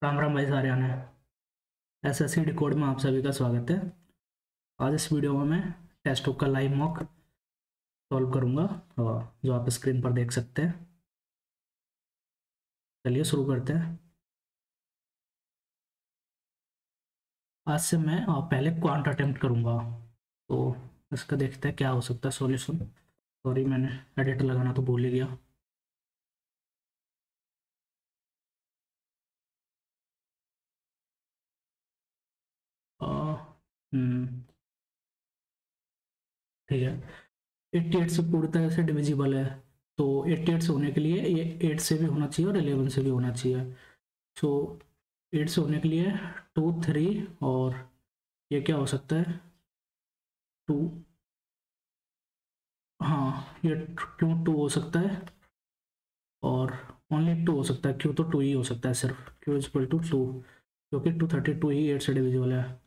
राम राम भाई सारे आने एसएससी डिकोड में आप सभी का स्वागत है। आज इस वीडियो में मैं टेस्ट बुक का लाइव मॉक सॉल्व करूंगा जो आप स्क्रीन पर देख सकते हैं। चलिए शुरू करते हैं। आज से मैं पहले क्वांट अटेम्प्ट करूंगा, तो इसका देखते हैं क्या हो सकता है सॉल्यूशन। सॉरी, मैंने एडिट लगाना तो भूल ही गया। अ, ठीक है। 88 से पूरी तरह से डिविजिबल है, तो 88 से होने के लिए ये 8 से भी होना चाहिए और 11 से भी होना चाहिए। सो 8 से होने के लिए 2 3 और ये क्या हो सकता है 2। हाँ, ये क्यों 2 हो सकता है और ओनली 2 हो सकता है। क्यों तो 2 ही हो सकता है, सिर्फ क्यू इज इक्वल टू 2, क्योंकि 232 ही 8 से डिविजिबल है।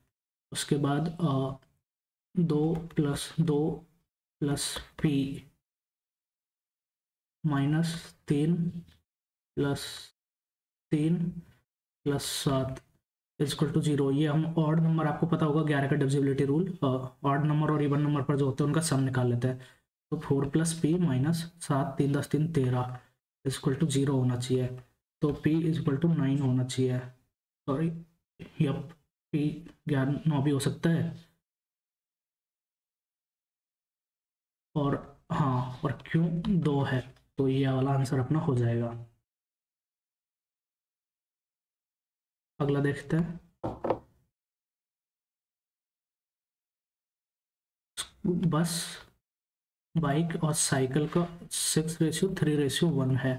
उसके बाद 2 + 2 + पी -3 +3 + 7 इक्वल टू 0। ये हम ऑड नंबर, आपको पता होगा 11 का डिविजिबिलिटी रूल, ऑड नंबर और इवन नंबर पर जो होते हैं उनका सम निकाल लेते हैं। तो 4 + p -7 3 10 3 13 इक्वल टू 0 होना चाहिए। तो p इक्वल टू 9 होना चाहिए। सॉरी, यप, p 11 9 भी हो सकता है। और हाँ, और क्यों 2 है, तो ये वाला आंसर अपना हो जाएगा। अगला देखते हैं। बस, बाइक और साइकिल का 6:3:1 है।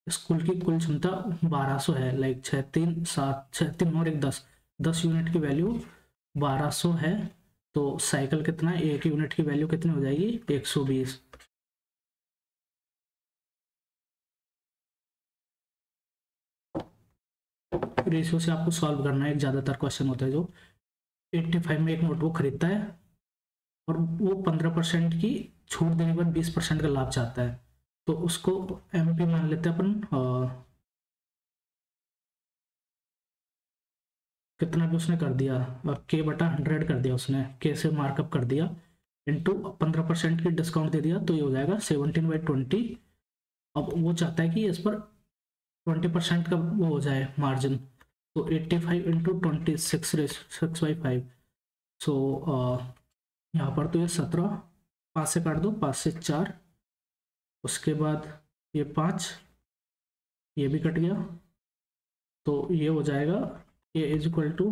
स्कूल की कुल क्षमता 1200 है, लाइक 6 3 7 6 3 और 1 10 10 यूनिट की वैल्यू 1200 है। तो साइकिल कितना है, एक यूनिट की वैल्यू कितनी हो जाएगी 120। रेशियो से आपको सॉल्व करना है। एक ज़्यादातर क्वेश्चन होता है जो 85 में एक नोटबुक खरीदता है और वो 15% की छूट देने के बाद 20% का लाभ चाहता है। तो उसको एमपी मान लेते हैं अपन। कितना भी उसने कर दिया, k/100 कर दिया, उसने k से मार्कअप कर दिया, इंटू 15% की डिस्काउंट दे दिया, तो ये हो जाएगा 17/20। अब वो चाहता है कि इस पर 20% का वो हो जाए मार्जिन। तो 85 इंटू 20 6/5। सो यहाँ पर तो ये 17, 5 से काट दो, 5 से 4, उसके बाद ये 5, ये भी कट गया, तो ये हो जाएगा A is equal to,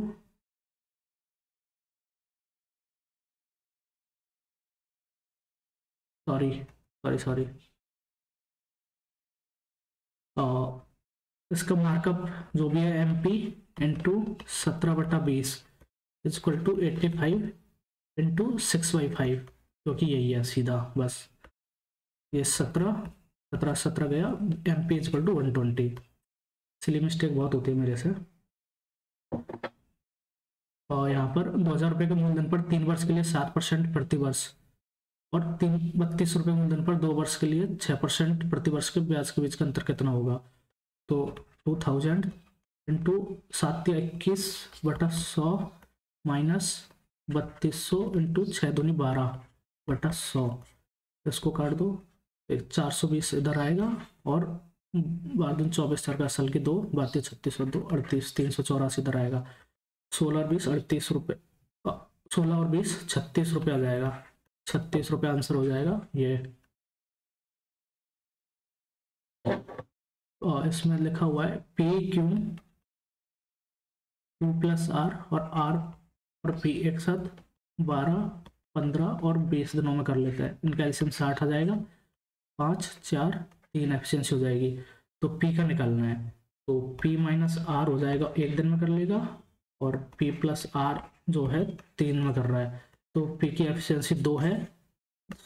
sorry sorry sorry, इसका मार्कअप जो भी है M P into 17/20 is equal to 85 into 6/5, क्योंकि यही है सीधा बस। ये 17 गया, एम पी इजक्वल टू 120। इसलिए मिस्टेक बहुत होती है मेरे से। और यहाँ पर 2000 रुपये के मूलधन पर 3 वर्ष के लिए 7% प्रति वर्ष और 32 रुपये मूलधन पर 2 वर्ष के लिए 6% प्रति वर्ष के ब्याज के बीच का अंतर कितना होगा। तो 2000 इंटू 7×21/100 माइनस 3200 इंटू 6×2 = 12/100। इसको काट दो, 420 इधर आएगा और 12×24 का असल की 2 32 36 और 2 38 384 इधर आएगा। 16 और 20 38 रुपये, 16 और 20 36 रुपये आ जाएगा। 36 रुपये आंसर हो जाएगा ये। और इसमें लिखा हुआ है Q+R और R और P एक साथ 12 15 और 20 दिनों में कर लेते हैं। इनका एलसीएम 60 आ जाएगा, 5 4 3 एफिशिएंसी हो जाएगी। तो P का निकालना है, तो P-R हो जाएगा, एक दिन में कर लेगा, और P+R जो है 3 में कर रहा है। तो P की एफिशिएंसी 2 है,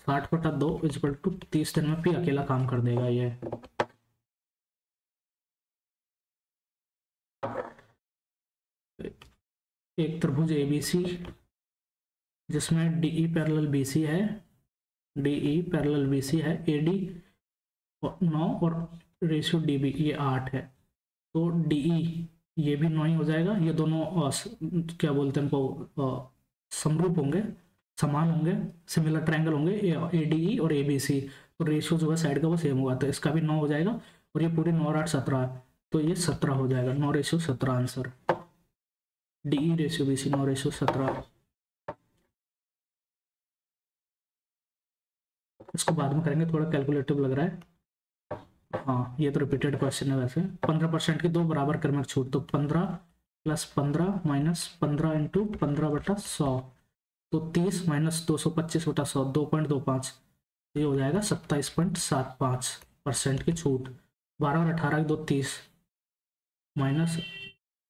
60/2 इक्वल टू 30 दिन में P अकेला काम कर देगा ये। एक त्रिभुज ABC जिसमें DE पैरेलल BC है, DE पैरेलल BC है, AD 9 और रेशियो DB ये 8 है। तो DE ये भी 9 ही हो जाएगा। ये दोनों क्या बोलते हैं इनको, समरूप होंगे, समान होंगे, सिमिलर ट्रायंगल होंगे, ए डी ई और ए बी सी। तो रेशियो जो है साइड का वो सेम होगा, तो इसका भी 9 हो जाएगा। और ये पूरे 9 और 8 17, तो ये 17 हो जाएगा। 9:17 answer, D E ratio B C 9:17। इसको बाद में करेंगे, थोड़ा कैलकुलेटिव लग रहा है। हाँ, ये तो रिपीटेड क्वेश्चन है वैसे। 15% की दो बराबर क्रमिक छूट, तो 15 + 15 - 15 इंटू 15/100, तो 30 - 225/100, 2.25, ये हो जाएगा 27.75% की छूट। 12 और 18 की दो 30, माइनस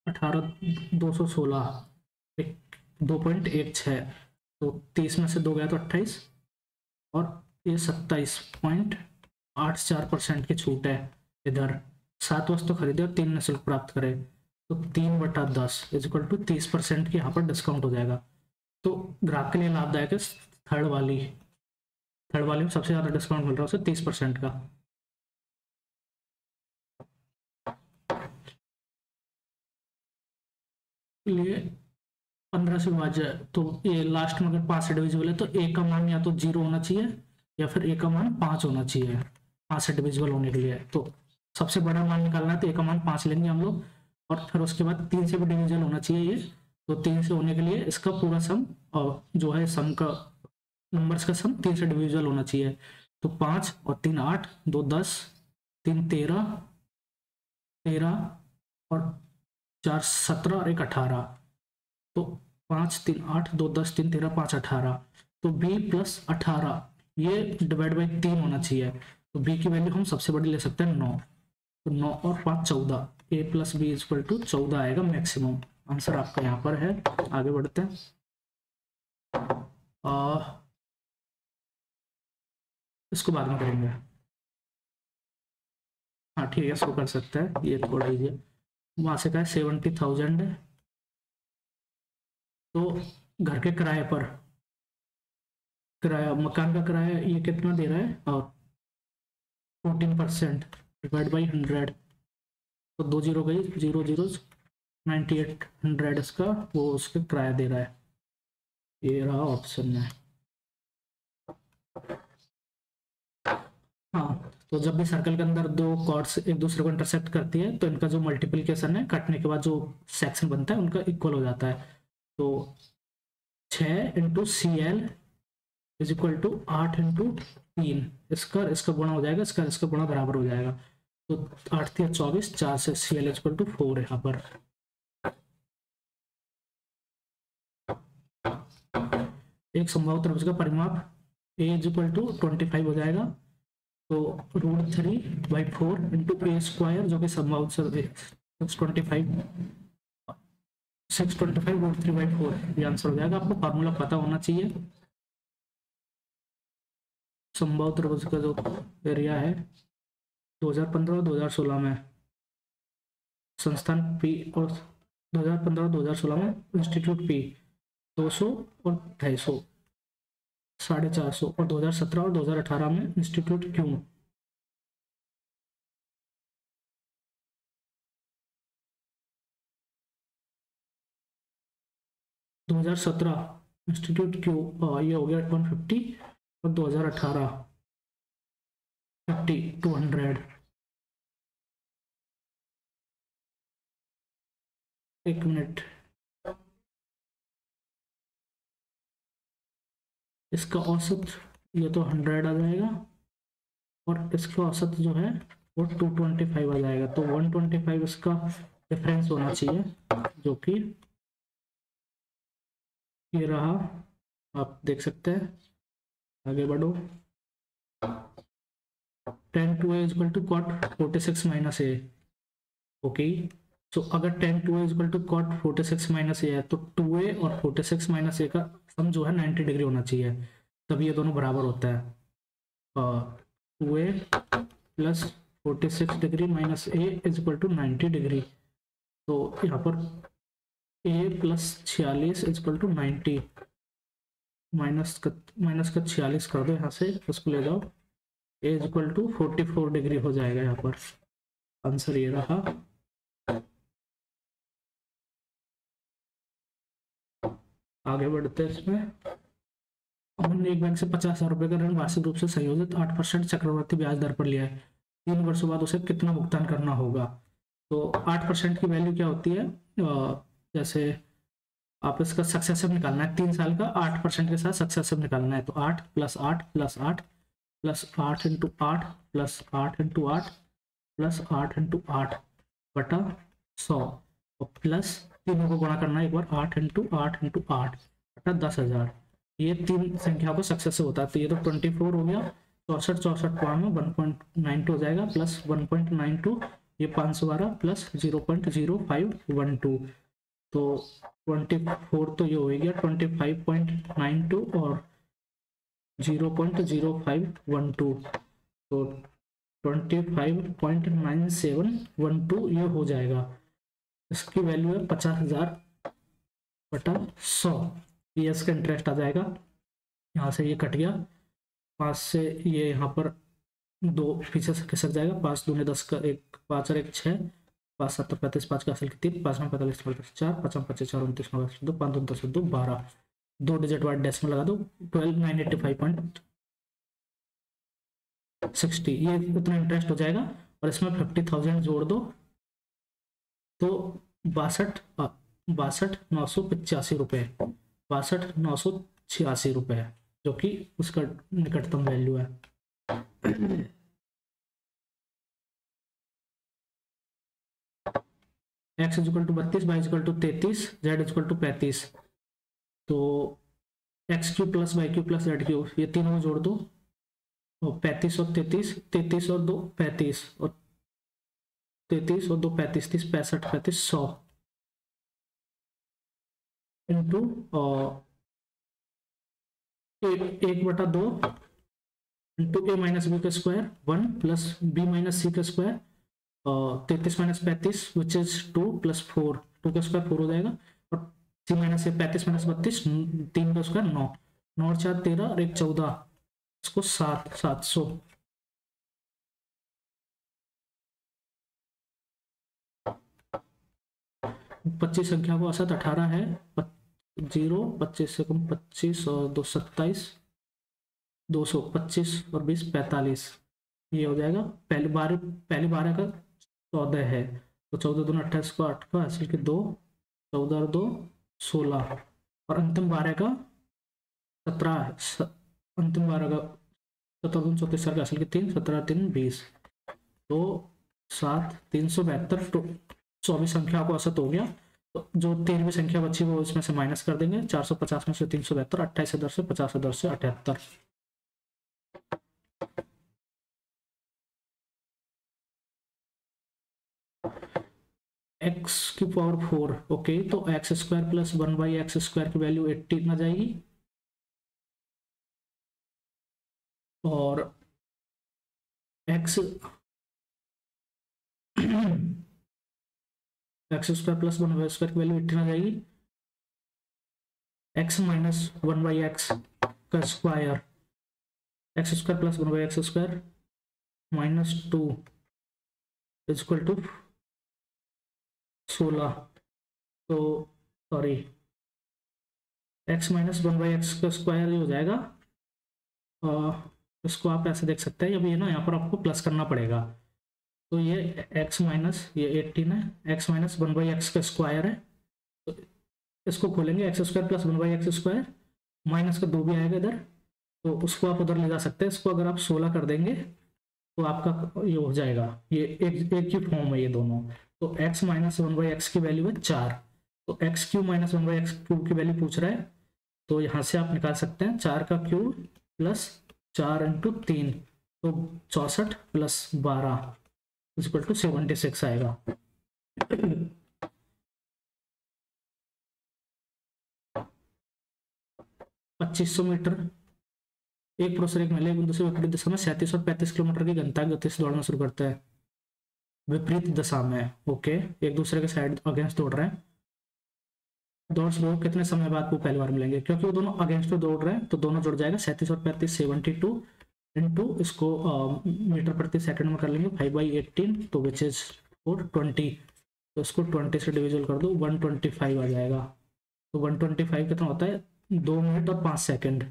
18 216, 2.16, तो 30 में से 2 गया तो 28, और ये 27.84% की छूट है। इधर 7 वस्तु खरीदे और 3 निःशुल्क प्राप्त करे, तो 3/10 = 30% की यहाँ पर डिस्काउंट हो जाएगा। तो ग्राहक के लिए लाभदायक है थर्ड वाली में सबसे ज़्यादा डिस्काउंट मिल रहा है उसे 30% का। लिए 15 से विभाज्य, तो ये लास्ट में अगर 5 से डिविजिबल है तो ए का मान या तो 0 होना चाहिए या फिर ए का मान 5 होना चाहिए 5 से डिविजिबल होने के लिए। तो सबसे बड़ा मान निकालना है तो ए का मान 5 लेंगे हम लोग, और फिर उसके बाद 3 से भी डिविजिबल होना चाहिए ये। तो 3 से होने के लिए इसका पूरा सम, और जो है सम का नंबर्स का सम 3 से डिविजिबल होना चाहिए। तो 5 और 3 8, 2 10, 3 13, 13 और 4 17 और 1 18, तो 5 3 8, 2 10, 3 13, 5 18, तो b + 18 ये डिवाइड बाई 3 होना चाहिए। तो b की वैल्यू हम सबसे बड़ी ले सकते हैं 9, तो 9 और 5 14, a + b = 14 आएगा मैक्सिमम। आंसर आपका यहाँ पर है। आगे बढ़ते हैं। इसको बाद में करेंगे। हाँ ठीक है, इसको कर सकते हैं, ये थोड़ा इजी है। वहाँ से का है 70,000 है, तो घर के किराए पर, किराया मकान का किराया ये कितना दे रहा है, और 14% डिवाइड बाई 100, तो 2 0 गई, 0 0, 9800 इसका वो उसके किराया दे रहा है। ये रहा ऑप्शन में। हाँ, तो जब भी सर्कल के अंदर दो कॉर्ड्स एक दूसरे को इंटरसेक्ट करती है तो इनका जो मल्टीप्लिकेशन है कटने के बाद जो सेक्शन बनता है उनका इक्वल हो जाता है। तो 6 × CL = 8 × 3, इसका गुणा हो जाएगा, इसका गुणा बराबर हो जाएगा। तो 8 × 24, 4 से CL = 4 यहाँ पर। एक संभव त्रिभुज का परिमाप A = 25 हो जाएगा, तो √3/4 × A² जो कि संभव 625 √3/4 ये आंसर हो जाएगा। आपको फार्मूला पता होना चाहिए। संभव त्रिभुज का जो एरिया है 2015 और 2016 में संस्थान P, और 2015 और 2016 में इंस्टीट्यूट P 200 और 250, 450, और 2017 और 2018 में इंस्टीट्यूट Q 2017 इंस्टीट्यूट Q ये हो गया 150, और 2018 50 200। एक मिनट, इसका औसत ये तो 100 आ जाएगा, और इसका औसत जो है वो 225 आ जाएगा। तो 125 इसका डिफरेंस होना चाहिए, जो कि ये रहा, आप देख सकते हैं। आगे बढ़ो। tan 2a = cot 46 - a। Okay, तो अगर tan 2a = cot 46 - a है, तो 2a और 46 - a का सम जो है 90 डिग्री होना चाहिए, तभी ये दोनों बराबर होता है। 2a + 46 degree - a = 90 degree. तो यहाँ पर a + 46 = 90, माइनस का 46 कर दो यहाँ से, उसको ले जाओ, a = 44 डिग्री हो जाएगा यहाँ पर। आंसर ये रहा। आगे बढ़ते हैं इसमें। हमने एक बैंक से 50,000 रुपये का ऋण वार्षिक रूप से संयोजित 8% चक्रवर्ती ब्याज दर पर लिया है। 3 वर्षों बाद उसे कितना भुगतान करना होगा? तो 8% की वैल्यू क्या होती है? जैसे आप इसका सक्सेसिव निकालना है, 3 साल का 8% के साथ सक्सेसिव निकालना है, तो 8 + 8 + 8 + 8 × 8 + 8 × 8 + 8 × 8 बटा 100 और प्लस तीनों को गुणा करना है एक बार, 8 × 8 × 8 बटा 10,000। ये 3 संख्या को सक्सेसिव होता है, तो ये तो 24 हो गया, 64 64 पाँच में 1.92 हो जाएगा, प्लस 1.92 ये 512 प्लस 0.0512, तो 24 तो ये हो गया 25.92 और 0.0512, तो 25.9712 ये हो जाएगा। इसकी वैल्यू है 50,000 बटा 100। ये इसका इंटरेस्ट आ जाएगा। यहाँ से ये कट गया, 5 से ये यहाँ पर 2 पीछे से खिसक जाएगा, 5 दूने 10 का 1, 5 और 1 6, 5 7 35, 5 का असल की 3, 5 9 45 4, 5 25 4 29 9 2, 5 2 10 2 12, 2 डिजिट वाइड डेसिमल लगा दो, 12,985.60 ये उतना इंटरेस्ट हो जाएगा। और इसमें 50,000 जोड़ दो तो 62,985 रुपये, 62,986 रुपये, जो कि उसका निकटतम वैल्यू है। x = 32, y = 33, z = 35, तो x³ + y³ + z³ ये तीनों जोड़ दो, 35 और 33, 33 और 2 35 और 33 और 2 35, 30 65 35 100 इंटू 1/2 इंटू a - b का स्क्वायर 1 प्लस b - c का स्क्वायर 33 - 35 विच इज 2 + 4, 2 का स्क्वायर 4 हो जाएगा, और c - a 35 - 32 3 का स्क्वायर 9, 9 और 4 13 और 1 14, इसको 700। पच्चीस संख्या को औसत 18 है, 0 25 से कम 25 और 2 27, 225 और 20 45, ये हो जाएगा। पहले 12 का 14 है, तो 14 दूनी 28 को 8 का हासिल के 2, 14 और 2 16, और अंतिम 12 का 17, अंतिम 12 का 17 दूनी 34 का हासिल के 3, 17 3 20, तो 7 372 तो 24 संख्या को औसत हो गया। तो जो 13वीं संख्या बची वो इसमें से माइनस कर देंगे, 450 में से 372, 28 इधर से 50 इधर से 78। x⁴ ओके, तो x² + 1/x² की वैल्यू 18 आ जाएगी, और x² + 1/² की वैल्यू 18 आ जाएगी। x - 1/x का स्क्वायर, x² + 1/x² -2 = 16, तो सॉरी x - 1/x का स्क्वायर हो जाएगा, इसको आप ऐसे देख सकते हैं, अभी ये ना यहाँ पर आपको प्लस करना पड़ेगा, तो ये x माइनस ये 18 है, x - 1/x का स्क्वायर है, तो इसको खोलेंगे, x² + 1/x², माइनस का 2 भी आएगा इधर, तो उसको आप उधर ले जा सकते हैं। इसको अगर आप 16 कर देंगे तो आपका ये हो जाएगा, ये एक ही फॉर्म है ये दोनों, तो x - 1/x की वैल्यू है 4, तो x³ - 1/x³ की वैल्यू पूछ रहा है, तो यहाँ से आप निकाल सकते हैं 4 का क्यूब प्लस 4 × 3, तो 64 + 12 = 76 आएगा। 2500 मीटर एक पुरुष एक महिला एक बिंदु से विपरीत दिशा में 37 और 35 किलोमीटर की गंतव्य गति से दौड़ना शुरू करते हैं, विपरीत दिशा में, ओके, एक दूसरे के साइड अगेंस्ट दौड़ रहे हैं। दौड़ शुरू कितने समय बाद वो पहली बार मिलेंगे, क्योंकि वो दोनों अगेंस्ट में दौड़ रहे हैं, तो दोनों जुड़ जाएगा, 37 और 35 72 इंटू इसको मीटर प्रति सेकंड में कर लेंगे 5/18, तो विच इज 420, तो इसको 20 से डिविजल कर दो 125 आ जाएगा, तो 125 कितना होता है, 2 मिनट और 5 सेकेंड।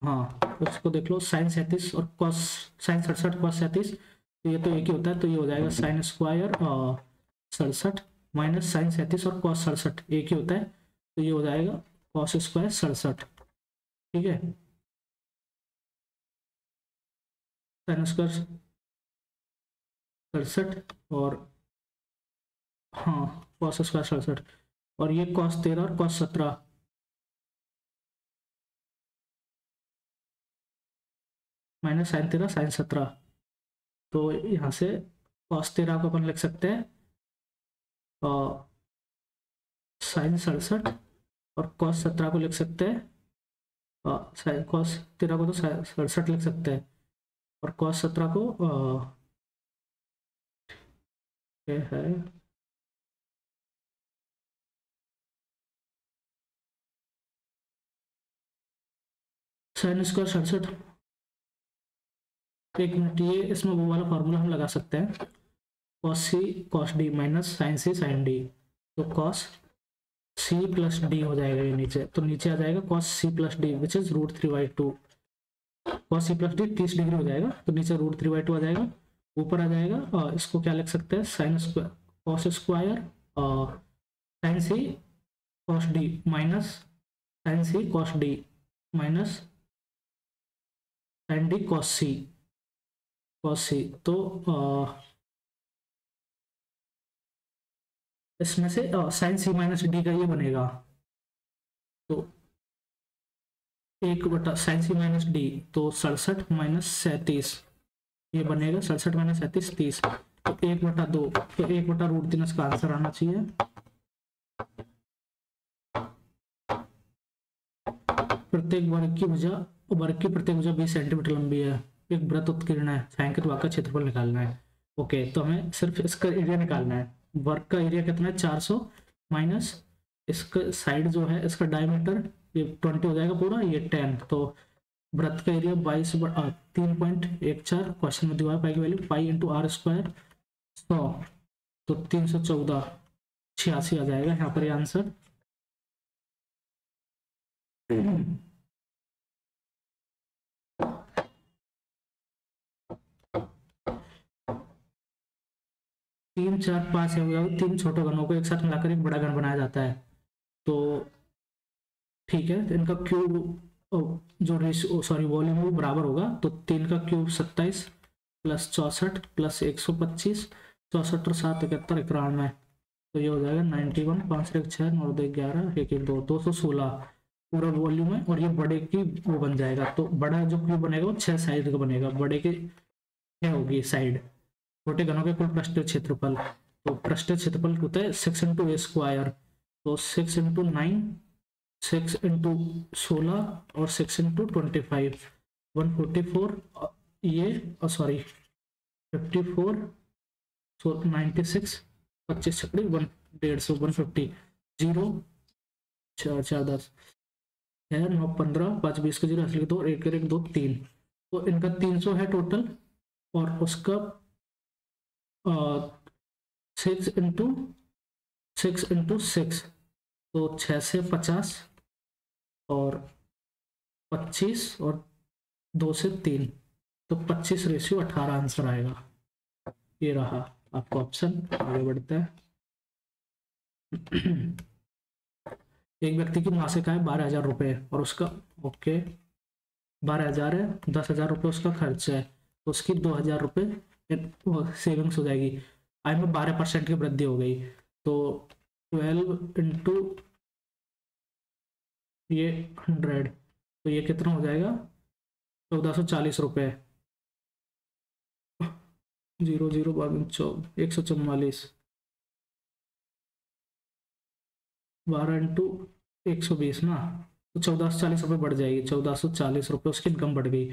हाँ, उसको देख लो, साइन 37 और कॉस, साइन 67 कॉस 37, तो ये तो एक ही होता है, तो ये हो जाएगा साइन स्क्वायर 67 माइनस साइन 37 और कॉस 67 एक ही होता है, तो ये हो जाएगा कॉस स्क्वायर 67। ठीक है, साइन स्क्वायर 67 और हाँ कॉस स्क्वायर 67, और ये कॉस 13 और कॉस 17, माइनस साइन 13 साइन 17। तो यहाँ से कॉस 13 को अपन लिख सकते हैं साइन 67 और कॉस 17 को लिख सकते हैं कॉस 13 को तो 67 लिख सकते हैं, और कॉस 17 को ये है साइन स्क्वायर 67। एक मिनट, ये इसमें वो वाला फॉर्मूला हम लगा सकते हैं, cos C cos D minus sine C sine D, तो कॉस सी प्लस डी हो जाएगा ये नीचे, तो नीचे आ जाएगा cos C plus D which is √3/2, cos C plus D 30 degree हो जाएगा, तो नीचे √3/2 आ जाएगा, ऊपर आ जाएगा और इसको क्या लिख सकते हैं, sine square cos square sine C cos D minus sine C cos D minus sine D cos C, तो इसमें से साइन सी माइनस डी का ये बनेगा, तो 1 बटा साइन सी माइनस डी, तो 67 माइनस 37 ये बनेगा, 67 माइनस 37 30, तो 1/2, तो 1/√3 इसका आंसर आना चाहिए। प्रत्येक वर्ग की प्रत्येक भुजा 20 सेंटीमीटर लंबी है, एक वृत्त उत्कीर्ण है, छायांकित भाग का क्षेत्रफल निकालना है। ओके, तो हमें सिर्फ इसका एरिया निकालना है, वर्ग का एरिया कितना है 400 माइनस इसका साइड जो है इसका डायमीटर ये 20 हो जाएगा पूरा, ये 10, तो वृत्त का एरिया 3.14, क्वेश्चन में दिया पाई की value pi into r square 100, तो 314 86 आ जाएगा यहाँ पर ये आंसर। 3 4 5 है, 3 छोटे घनों को एक साथ मिलाकर एक बड़ा घन बनाया जाता है, तो ठीक है, तो इनका क्यूब जो रेशियो सॉरी वॉल्यूम वो बराबर होगा, तो 3 का क्यूब 27 प्लस 64 प्लस 125, 64 और 7 71 91, तो ये हो जाएगा 91, 5 1 6 9 2 11 1 1 2 216 पूरा वॉल्यूम है, और ये बड़े की वो बन जाएगा, तो बड़ा जो क्यूब बनेगा वो 6 साइड का बनेगा, बड़े की 6 होगी साइड, छोटे घनों के कुल पृष्ठीय क्षेत्रफल, तो पृष्ठीय क्षेत्रफल होता है 6 × a स्क्वायर, तो 6 × 9 6 × 16 और 6 × 25 144, ये सॉरी 54 96 25 छकड़ी 150 150 0 4 4 10 है 9 15 5 20 का 0 असली 2 1 1 2 3, तो इनका 300 है टोटल, और उसका 6 × 6 तो 6 से 50 और 25 और 2 से 3, तो 25:18 आंसर आएगा। ये रहा आपका ऑप्शन, आगे बढ़ते हैं। एक व्यक्ति की मासिक आय 12,000 रुपये और उसका 12,000 है, 10,000 रुपये उसका खर्च है, तो उसकी 2,000 रुपये सेविंग्स हो जाएगी, आय में 12% की वृद्धि हो गई, तो 12 × ये 100, तो ये कितना हो जाएगा 1440 रुपये, 0 0 144 12 × 120 ना, तो 1440 रुपये बढ़ जाएगी, 1440 रुपये उसकी इनकम बढ़ गई,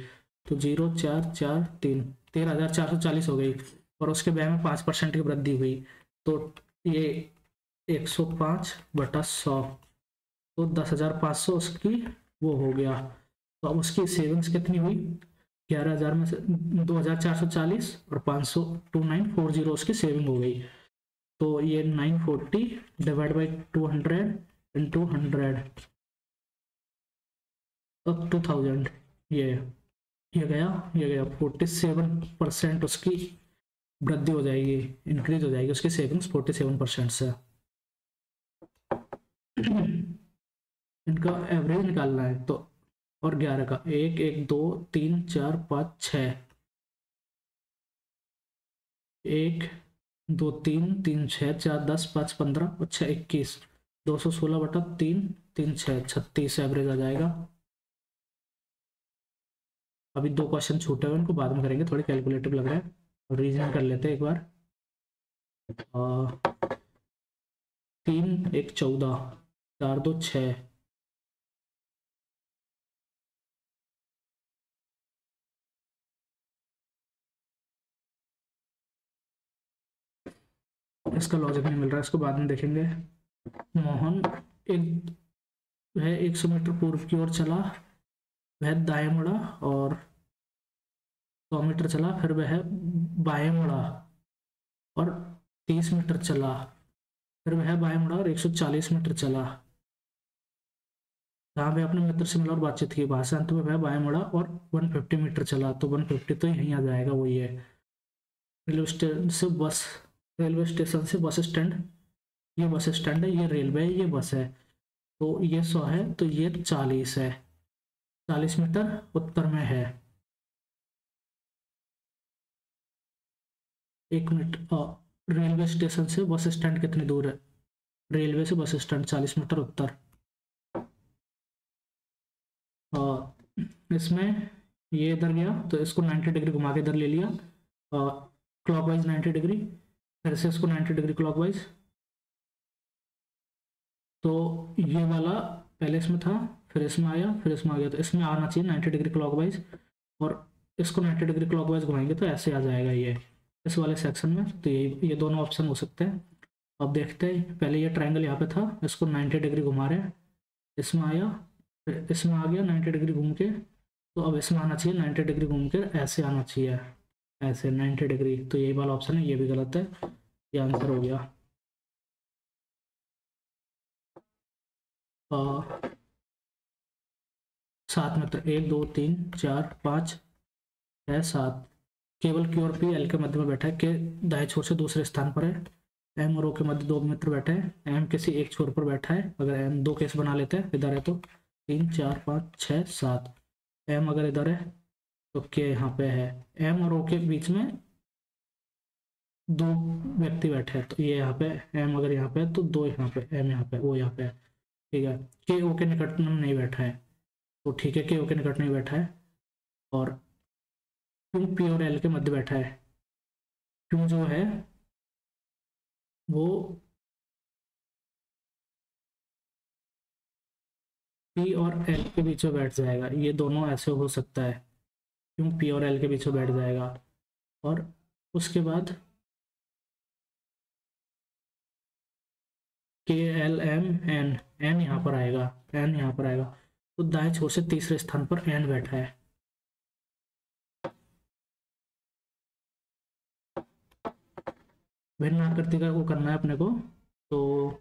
तो 0 4 4 3 13,440 हो गई, और उसके व्यय में 5% की वृद्धि हुई, तो ये 105/100, तो 10,500 उसकी वो हो गया, तो अब उसकी सेविंग्स कितनी हुई 11,000 में से 2,440 और 500 2940 उसकी सेविंग हो गई। तो ये 940 डिवाइड बाई 200 इंटू 100 अब 2000, ये गया 47% उसकी वृद्धि हो जाएगी, इंक्रीज हो जाएगी उसकी सेविंग्स 47% से। इनका एवरेज निकालना है तो, और 11 का 1 1 2 3 4 5 6, 1 2 3 3 6 4 10 5 15 और 6 21, 216/3 3 6 36 एवरेज आ जाएगा। अभी 2 क्वेश्चन छूटे हुए, उनको बाद में करेंगे, थोड़े कैलकुलेटिव लग रहा है। और रीजन कर लेते हैं एक बार। 3 1 14, 4 2 6, इसका लॉजिक नहीं मिल रहा है, इसको बाद में देखेंगे। मोहन एक वह 100 मीटर पूर्व की ओर चला, वह दाएं मुड़ा और 100 मीटर चला, फिर वह बाएं मुड़ा और 30 मीटर चला, फिर वह बाएं मुड़ा और 140 मीटर चला। जहाँ वह अपने मित्र से मिला और बातचीत की, वहां से अंत में वह बाएं मुड़ा और 150 मीटर चला। तो 150 तो यहीं आ जाएगा, वही है। रेलवे स्टेशन से बस, रेलवे स्टेशन से बस स्टैंड, ये बस स्टैंड है, ये रेलवे है, ये बस है। तो ये 100 है, तो ये 40 है, 40 मीटर उत्तर में है। 1 मिनट, रेलवे स्टेशन से बस स्टैंड कितनी दूर है? रेलवे से बस स्टैंड 40 मीटर उत्तर। इसमें ये इधर गया तो इसको 90 डिग्री घुमा के इधर ले लिया, क्लॉकवाइज 90 डिग्री, फिर से इसको 90 डिग्री क्लॉकवाइज। तो ये वाला पहले इसमें था, फिर इसमें आया, फिर इसमें आ गया, तो इसमें आना चाहिए 90 डिग्री क्लॉकवाइज, और इसको 90 डिग्री क्लॉकवाइज घुमाएंगे तो ऐसे आ जाएगा ये इस वाले सेक्शन में। तो ये दोनों ऑप्शन हो सकते हैं। अब देखते हैं, पहले ये ट्रायंगल यहाँ पे था, इसको 90 डिग्री घुमा रहे हैं, इसमें आया, फिर इसमें आ गया 90 डिग्री घूम के, तो अब इसमें आना चाहिए 90 डिग्री घूम के, ऐसे आना चाहिए, ऐसे 90 डिग्री। तो यही वाला ऑप्शन है, ये भी गलत है, ये आंसर हो गया। 7 मीटर, 1 2 3 4 5 6 7, केवल क्यू और पी एल के मध्य में बैठा है, के दाएं छोर से दूसरे स्थान पर है। एम और ओ के मध्य 2 मित्र बैठे हैं, एम किसी एक छोर पर बैठा है, अगर एम दो केस बना लेते हैं, इधर है तो 3 4 5 6 7, एम अगर इधर है तो के यहाँ पे है, एम और ओ के बीच में 2 व्यक्ति बैठे हैं, तो ये यहाँ पे एम अगर यहाँ पे है तो 2 यहाँ पे, एम यहाँ पे, ओ यहाँ पे है, ठीक है। के ओ के निकट में नहीं बैठा है, तो ठीक है, के ओ के निकट नहीं बैठा है। और क्यू पी और एल के मध्य बैठा है, क्यू जो है वो पी और एल के बीच में बैठ जाएगा, ये दोनों ऐसे हो सकता है, क्यों पी और एल के बीच में बैठ जाएगा। और उसके बाद के एल एम एन, एन यहाँ पर आएगा, एन यहाँ पर आएगा, तो दाएं छोर से तीसरे स्थान पर एन बैठा है। भिन्न आकृति का वो करना है अपने को, तो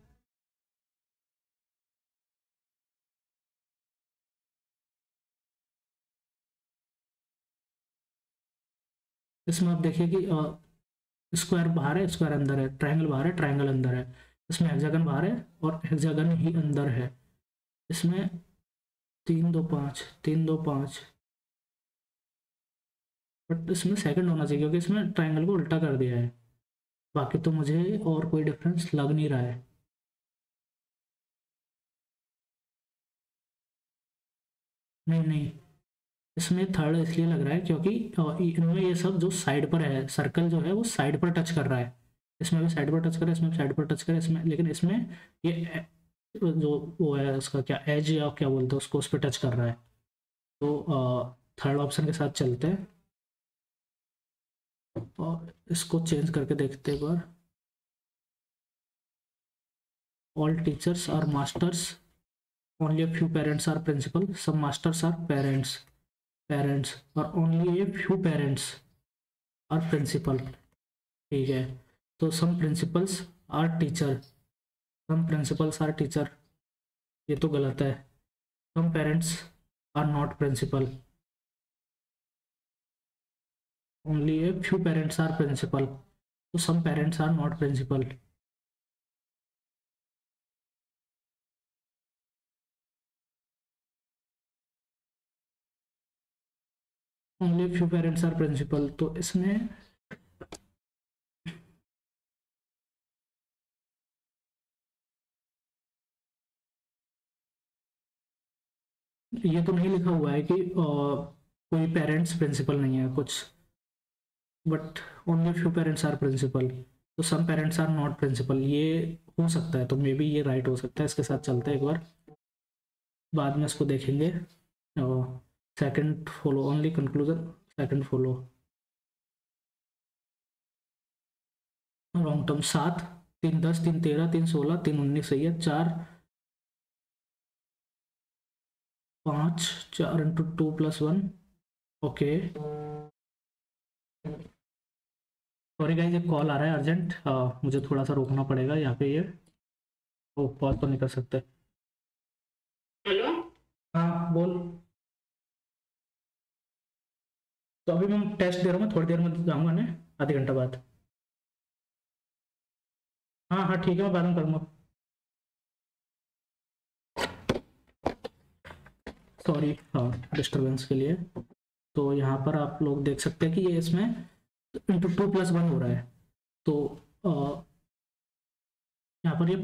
इसमें आप देखिए कि स्क्वायर बाहर है, स्क्वायर अंदर है, ट्रायंगल बाहर है, ट्रायंगल अंदर है, इसमें हेक्सागन बाहर है और हेक्सागन ही अंदर है। इसमें 3 2 5 3 2 5, बट इसमें सेकंड होना चाहिए क्योंकि इसमें ट्रायंगल को उल्टा कर दिया है। बाकी तो मुझे और कोई डिफरेंस लग नहीं रहा है। नहीं नहीं, इसमें थर्ड इसलिए लग रहा है क्योंकि इनमें ये सब जो साइड पर है, सर्कल जो है वो साइड पर टच कर रहा है, इसमें भी साइड पर टच कर रहा है, इसमें भी साइड पर टच कर रहा है, इसमें, लेकिन इसमें ये जो वो है उसका क्या एज या क्या बोलते हैं उसको, उस पर टच कर रहा है। तो थर्ड ऑप्शन के साथ चलते हैं और इसको चेंज करके देखते हैं एक बार। All teachers are masters, only a few parents are principal, some masters are parents, parents और only a few parents are principal. ठीक है, तो some principals are teacher, some principals are teacher, ये तो गलत है। Some parents are not principal, only a few parents are principal, तो some parents are not principal. Only few parents are principal, तो इसमें ये तो नहीं लिखा हुआ है कि कोई पेरेंट्स प्रिंसिपल नहीं है कुछ, but only few parents are principal, तो some parents are not principal, ये हो सकता है, तो मे बी ये राइट हो सकता है। इसके साथ चलते हैं एक बार, बाद में इसको देखेंगे। Second follow only conclusion, second follow long term 7, 3 10 3 13 3 16 3 19 सही है। 4 5 4 इंटू 2+1, ओके। सॉरी गाइस, एक कॉल आ रहा है अर्जेंट, मुझे थोड़ा सा रोकना पड़ेगा यहाँ पे, ये वो पॉज तो नहीं कर सकते। हेलो, हाँ बोल। तो अभी मैं टेस्ट दे रहा हूँ, थोड़ी देर में जाऊँगा ना, आधे घंटा बाद। हाँ हाँ ठीक है, मैं बाद में करूँगा। सॉरी, हाँ डिस्टर्बेंस के लिए। तो यहाँ पर आप लोग देख सकते हैं कि ये इसमें इंटू 2+1 हो रहा है, तो यहाँ पर ये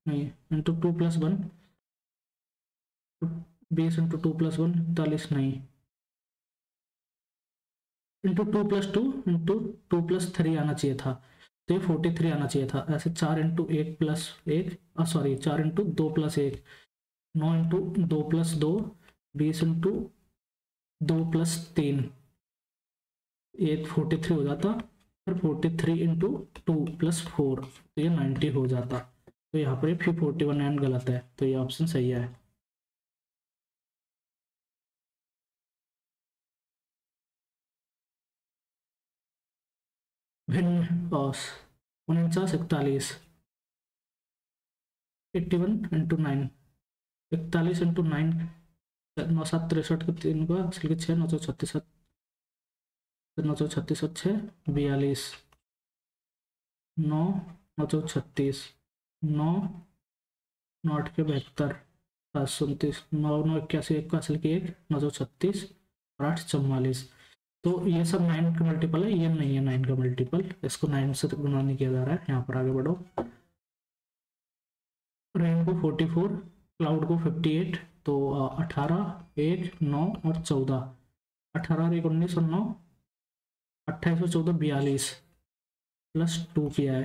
नहीं, इंटू 2+1, 20 इंटू 2+1 41 नहीं, इंटू 2+2 इंटू 2+3 आना चाहिए था, तो ये 43 आना चाहिए था। ऐसे 4 into 1+1, sorry 4 into 2+1, 9 into 2+2, 20 into 2+3, ये 43 हो जाता, फिर 43 इंटू 2+4, तो ये 90 हो जाता। तो यहाँ पर फिर 41 एंड गलत है, तो ये ऑप्शन सही है। भिन्न 49 41, 81 इंटू 9, 41 इंटू 9, 9 7 63 के 3 का 6, 9 36, 9 36 9 9 36, 9 9 8 के 72, 7 29, 9 9 81, 1 का असल की 1, 936 और 8 44, तो ये सब 9 का मल्टीपल है, ये नहीं है 9 का मल्टीपल, इसको 9 से गुना नहीं किया जा रहा है। यहाँ पर आगे बढ़ो। रेन को 44, क्लाउड को 58, तो 18 1 9 और 14, 18 1 19 और 9 28 और 14 42, +2 किया है,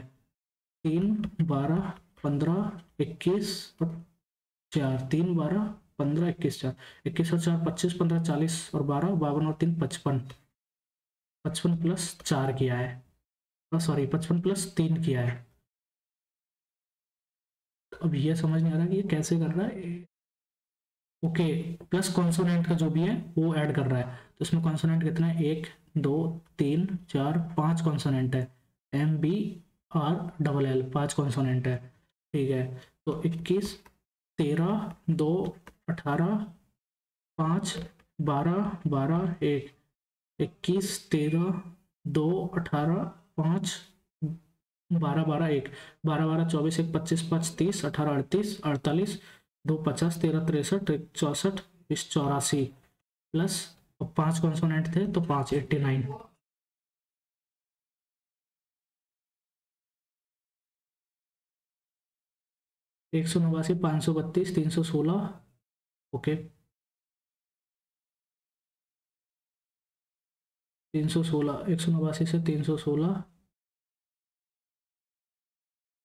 3 12 15 21 और 4, 3 12 15 21 4, 21 और 4 25 15 40 और 12 52 और 3 55, 55+4 किया है, सॉरी 55+3 किया है। तो अब ये समझ नहीं आ रहा कि ये कैसे कर रहा है। ओके, प्लस कॉन्सोनेंट का जो भी है वो ऐड कर रहा है, तो इसमें कॉन्सोनेंट कितना है, 1 2 3 4 5 कॉन्सोनेंट है, MBRLL 5 कॉन्सोनेंट है। ठीक है, तो 21 13 2 18 5 12 12 1, 21 13 2 18 5 12 12 1, 12 12 24 1 25 5 30 18 38 48 2 50 13 63 1 64 20 84, प्लस 5 कॉन्सोनेंट थे तो 5 89। 189 532 316, ओके 316, 189 से 316,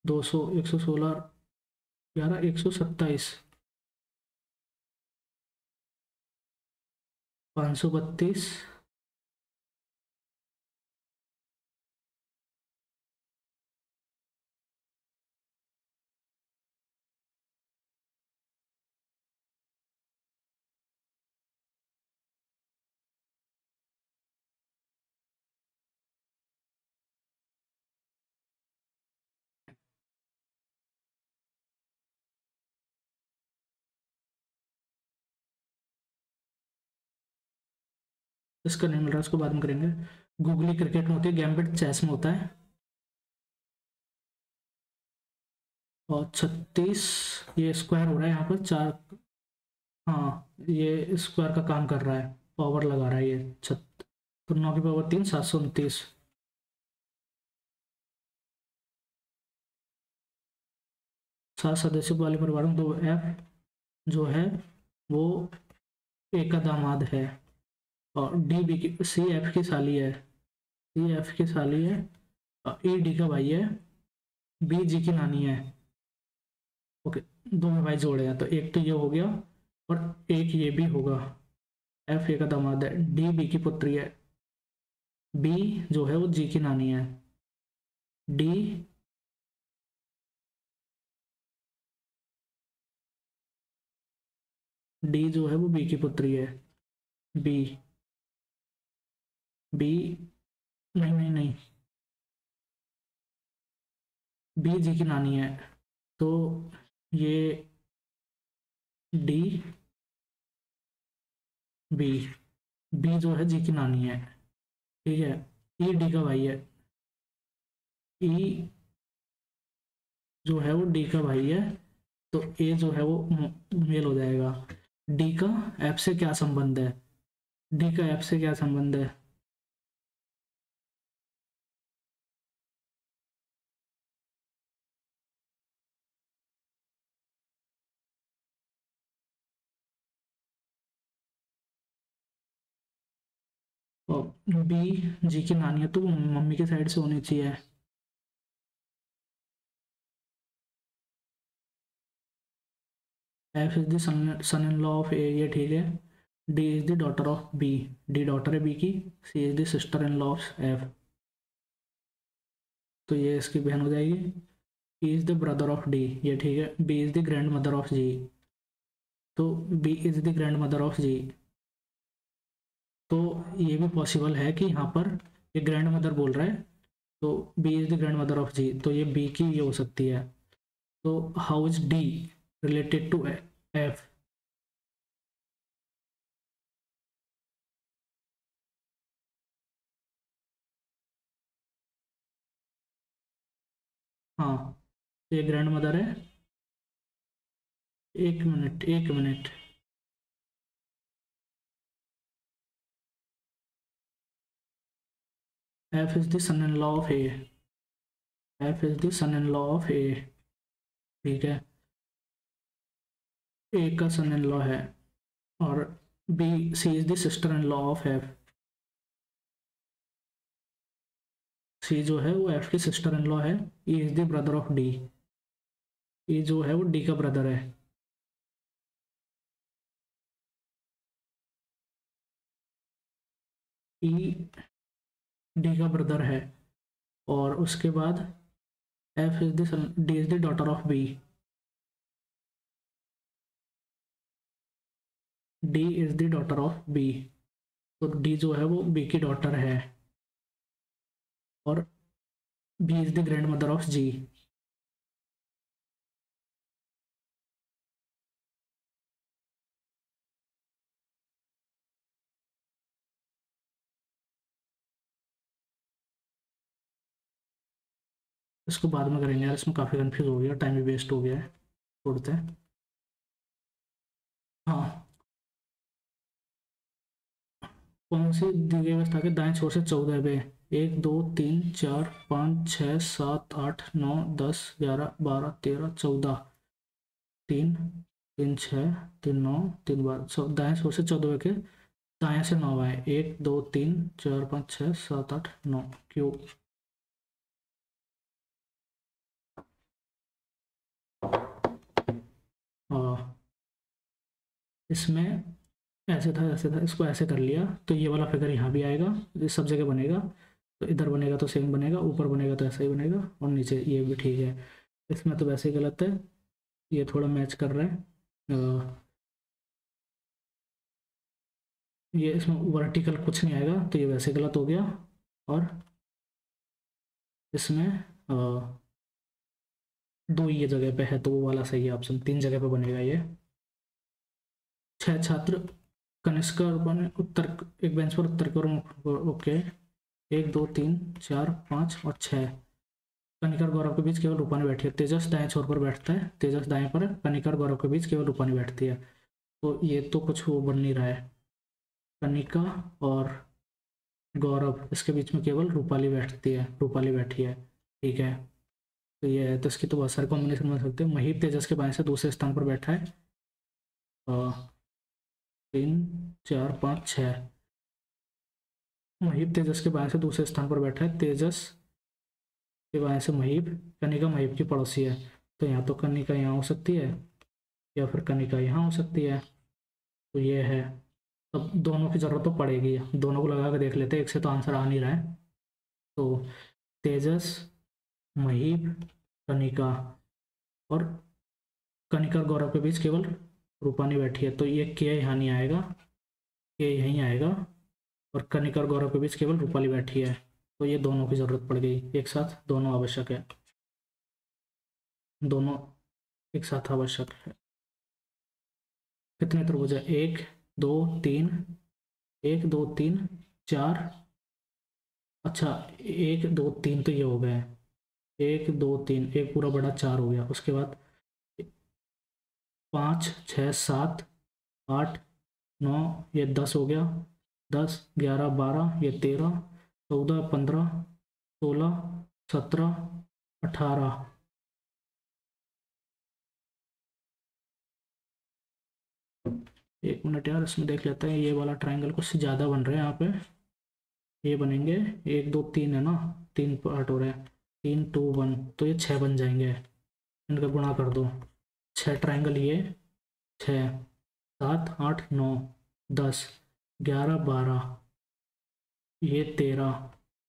200 116 11 127, 532, इसका नहीं मिल रहा, इसको बाद में करेंगे। गूगली क्रिकेट में होती है, गैम्बिट चेस में होता है। और 36 ये स्क्वायर हो रहा है यहाँ पर 4। हाँ ये स्क्वायर का काम कर रहा है, पावर लगा रहा है ये तो 9 की पावर 3 729। 7 सदस्यों वाले परिवार में 2f जो है वो ए का दामाद है, और डी बी की सी एफ की साली है, सी एफ की साली है, और ए डी का भाई है, बी जी की नानी है। ओके, दो में भाई जोड़े हैं तो एक तो ये हो गया और एक ये भी होगा। एफ ए का दामाद है, डी बी की पुत्री है, बी जो है वो जी की नानी है, डी डी जो है वो बी की पुत्री है, बी बी नहीं नहीं नहीं, बी जी की नानी है, तो ये डी बी, बी जो है जी की नानी है, ठीक है। ई डी का भाई है, ई जो है वो डी का भाई है, तो ए जो है वो मेल हो जाएगा। डी का एफ से क्या संबंध है, डी का एफ से क्या संबंध है? और बी जी की नानी है तो वो मम्मी के साइड से होनी चाहिए। F is the son in law of A, ये ठीक है। D is the daughter of B, D daughter है बी की। C is the sister in law of F, तो ये इसकी बहन हो जाएगी। E is the brother of D, ये ठीक है। B is the grandmother of G, तो B is the grandmother of G. तो ये भी पॉसिबल है कि यहाँ पर ये ग्रैंड मदर बोल रहा है, तो B is the grandmother of G, तो ये बी की ये हो सकती है। तो how is D related to F? हाँ, ये ग्रैंड मदर है। एक मिनट एक minute, F is the son in law of A, F is the son in law of A, ठीक है। ए का सन इन लॉ है, और B C is the sister in law of F, सी जो है वो F की sister in law है। E is the brother of D, E जो है वो डी का ब्रदर है। ई डी का ब्रदर है, और उसके बाद F is the D is the daughter of B, D is the daughter of B, तो डी जो है वो बी की डॉटर है, और B is the grandmother of G. इसको बाद में करेंगे यार, इसमें काफ़ी कंफ्यूज हो गया, टाइम भी वेस्ट हो गया है, छोड़ते हैं। हाँ, कौन सी दी गई अवस्था के दाएं छोर से 14 पे? 1 2 3 4 5 6 7 8 9 10 11 12 13 तीन, 3 6 3 9 3 12, दाएं छोर से 14 के दाएं से 9 आए, 1 2 3 4 5 6 7 8 9 क्यों? इसमें ऐसे था, इसको ऐसे कर लिया तो ये वाला फिगर यहाँ भी आएगा, ये सब जगह बनेगा, तो इधर बनेगा तो सेम बनेगा, ऊपर बनेगा तो ऐसा ही बनेगा, और नीचे ये भी ठीक है। इसमें तो वैसे ही गलत है, ये थोड़ा मैच कर रहा है। ये इसमें वर्टिकल कुछ नहीं आएगा, तो ये वैसे गलत हो गया। और इसमें दो ये जगह पे है तो वो वाला सही है ऑप्शन, 3 जगह पे बनेगा ये। 6 छात्र कनिष्क और बने उत्तर, एक बेंच पर उत्तर की ओर, ओके। 1 2 3 4 5 और 6। कनिका और गौरव के बीच केवल रूपानी बैठी है। तेजस दाएं छोर पर बैठता है, तेजस दाएं पर, कनिका और गौरव के बीच केवल रूपानी बैठती है। तो ये तो कुछ वो बन नहीं रहा है। कनिका और गौरव, इसके बीच में केवल रूपाली बैठती है, रूपाली बैठी है, ठीक है। तो ये है, तो इसकी तो बहुत सारे कॉम्बिनेशन बन सकते हैं। महीप तेजस के बाएं से दूसरे स्थान पर बैठा है। 3 4 5 6। महीप तेजस के बाएं से दूसरे स्थान पर बैठा है। तेजस के बाएं से महीप, कनिका महीप की पड़ोसी है। तो यहाँ तो कनिका यहाँ हो सकती है, या फिर कनिका यहाँ हो सकती है। तो ये है। अब दोनों की जरूरत तो पड़ेगी, दोनों को लगा के देख लेते हैं, एक से तो आंसर आ नहीं रहा है। तो तेजस, महीप, कनिका, और कनिका और गौरव के बीच केवल रूपानी बैठी है। तो ये के यहाँ नहीं आएगा, के यहीं आएगा, और कनिका और गौरव के बीच केवल रूपाली बैठी है। तो ये दोनों की जरूरत पड़ गई, एक साथ दोनों आवश्यक है, दोनों एक साथ आवश्यक है। कितने त्रिभुज है? 1 2 3, 1 2 3 4। अच्छा, 1 2 3 तो ये हो गए, 1 2 3, एक पूरा बड़ा 4 हो गया। उसके बाद 5 6 7 8 9, ये 10 हो गया। 10 11 12, ये 13 14 15 16 17 18। 1 मिनट यार, इसमें देख लेते हैं, ये वाला ट्राइंगल कुछ ज़्यादा बन रहे हैं यहाँ पे। ये बनेंगे 1 2 3 है ना, 3 पार्ट हो रहे हैं, 3 2 1, तो ये 6 बन जाएंगे। इनका गुणा कर दो, 6 ट्राइंगल ये, 6 7 8 9 10 11 12, ये 13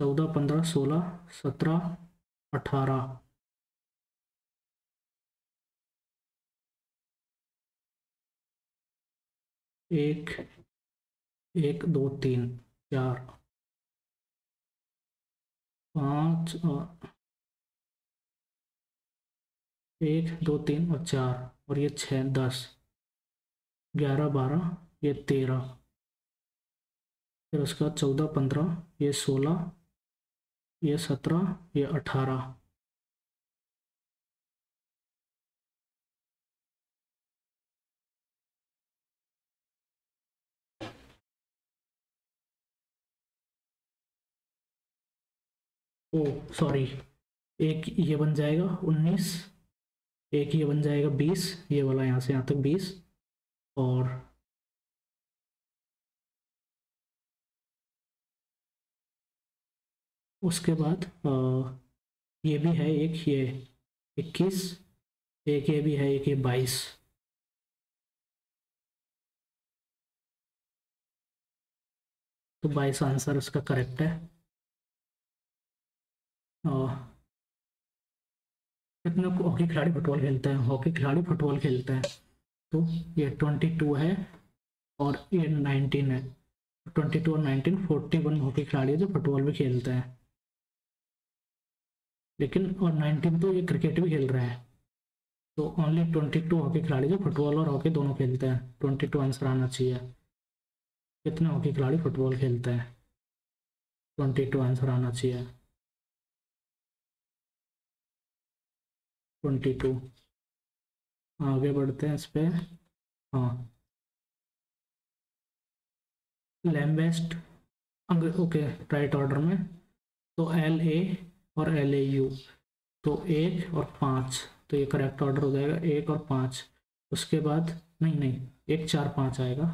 14 15 16 17 18। 1 1 2 3 4 5, 1 2 3 और 4, और ये 6 10 11 12, ये 13, फिर उसके बाद 14 15, ये 16, ये 17, ये 18। ओ सॉरी, एक ये बन जाएगा 19, एक ये बन जाएगा 20, ये वाला यहाँ से यहाँ तक 20, और उसके बाद ये भी है एक, ये 21, एक ये भी है, एक ये 22। तो 22 आंसर उसका करेक्ट है। कितने हॉकी खिलाड़ी फुटबॉल खेलते हैं? हॉकी खिलाड़ी फुटबॉल खेलते हैं, तो ये 22 है और ये 19 है। 22 और 19, 41 हॉकी खिलाड़ी है जो फुटबॉल भी खेलते हैं। लेकिन और 19 तो ये क्रिकेट भी खेल रहे हैं। तो ओनली 22 हॉकी खिलाड़ी जो फुटबॉल और हॉकी दोनों खेलते हैं। 22 आंसर आना चाहिए। कितने हॉकी खिलाड़ी फुटबॉल खेलते हैं? 22 आंसर आना चाहिए। 22। आगे बढ़ते हैं इस पे। हाँ, लैम्बेस्ट, ओके, राइट ऑर्डर में। तो LA और LAU, तो 1 और 5, तो ये करेक्ट ऑर्डर हो जाएगा, 1 और 5। उसके बाद नहीं नहीं, 1 4 5 आएगा।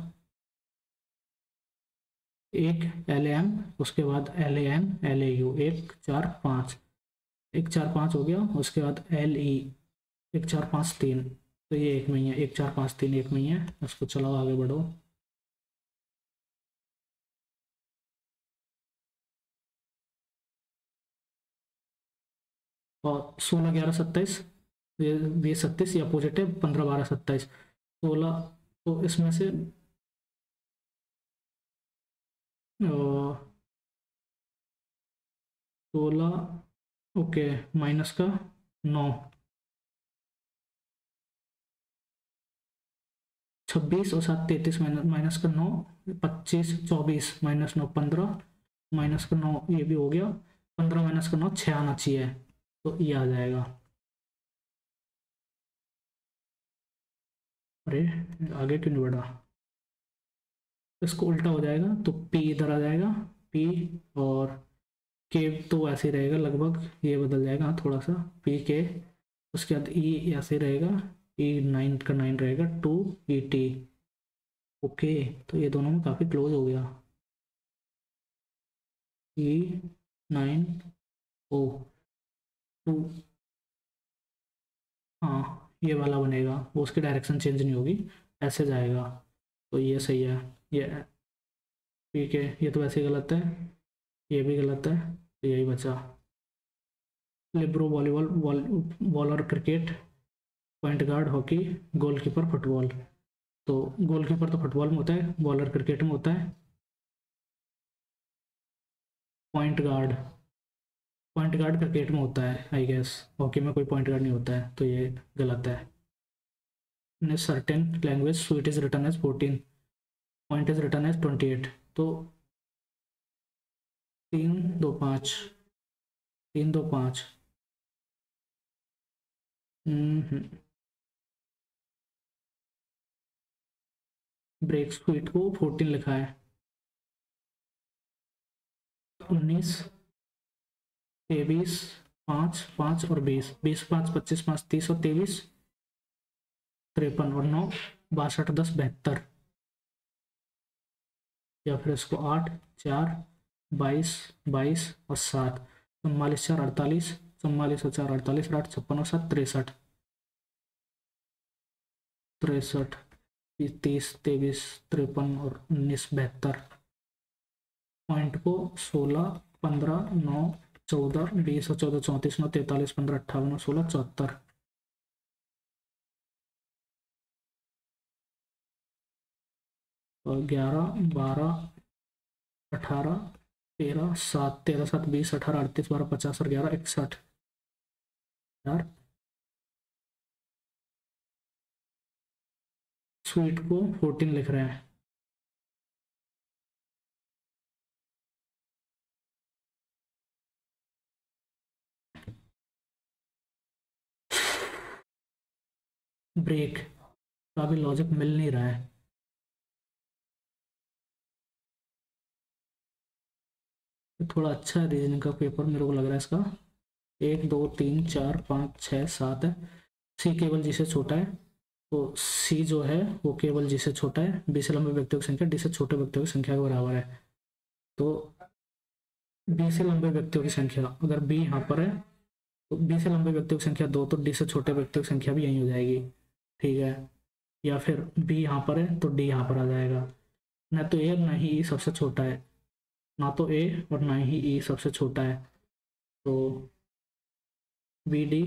1 LAM, उसके बाद LAN LAU, 1 4 5, 1 4 5 हो गया। उसके बाद LE, 1 4 5 3, तो ये एक में ही है, 1 4 5 3 एक में ही है। उसको चलाओ, आगे बढ़ो। और 16 11 27, ये 37, ये अपोजिट है, 15 12 27, 16। तो इसमें से 16, ओके, माइनस का 9, 26 और 7 33 माइनस का 9, 25 24 माइनस 9 15, माइनस का 9 ये भी हो गया, 15 माइनस का 9 6 आना चाहिए, तो ये आ जाएगा। अरे आगे क्यों नहीं बढ़ा, इसको उल्टा हो जाएगा तो पी इधर आ जाएगा, पी और के तो ऐसे ही रहेगा लगभग, ये बदल जाएगा हाँ थोड़ा सा, पी के, उसके बाद ई ऐसे रहेगा, ई 9 का 9 रहेगा, 2 ई टी। ओके, तो ये दोनों में काफ़ी क्लोज हो गया, ई 9 ओ 2, हाँ ये वाला बनेगा, वो उसकी डायरेक्शन चेंज नहीं होगी, ऐसे जाएगा, तो ये सही है। ये ठीक है, ये तो वैसे ही गलत है, ये भी गलत है, तो यही बचा। Libre volleyball, bowler cricket, point guard hockey, goalkeeper football. तो गोलकीपर तो फुटबॉल में होता है, बॉलर क्रिकेट में होता है, point guard, point guard cricket में होता है आई गेस, हॉकी में कोई पॉइंट गार्ड नहीं होता है, तो ये गलत है। In a certain language sweet is written as 14, point is written as 28, तो 3 2 5, 3 2 5, ब्रेक स्वीट को 14 लिखा है, 19 23 5 5 और 20, 20 5 25 5 30 और 23 53 और 9 62 10 72, या फिर इसको 8 4 22 22 और 7, 44 4 48, 44 और 4 48, 8 56 और 7 63, 63 30 23 53 और 19 72, पॉइंट को 16 15 9 14 20 और 14 34 9 43 15 58 और 16 74, और 11 12 18 13 7 13 7 20 18 38 12 50 और 11 61 यार, स्वीट को 14 लिख रहे हैं। ब्रेक का भी लॉजिक मिल नहीं रहा है, थोड़ा अच्छा है रीजनिंग का पेपर मेरे को लग रहा है इसका। 1 2 3 4 5 6 7 है, सी केवल जी से छोटा है, तो सी जो है वो केवल जी से छोटा है, बी से लंबे व्यक्तियों की संख्या डी से छोटे व्यक्तियों की संख्या के बराबर है, तो बी से लंबे व्यक्तियों की संख्या अगर बी यहाँ पर है, तो बी से लंबे व्यक्तियों की संख्या 2, तो डी से छोटे व्यक्तियों की संख्या भी यही हो जाएगी, ठीक है। या फिर बी यहाँ पर है तो डी यहाँ पर आ जाएगा, ना तो ए ना ही ई सबसे छोटा है, ना तो ए और ना ही ई सबसे छोटा है, तो बी डी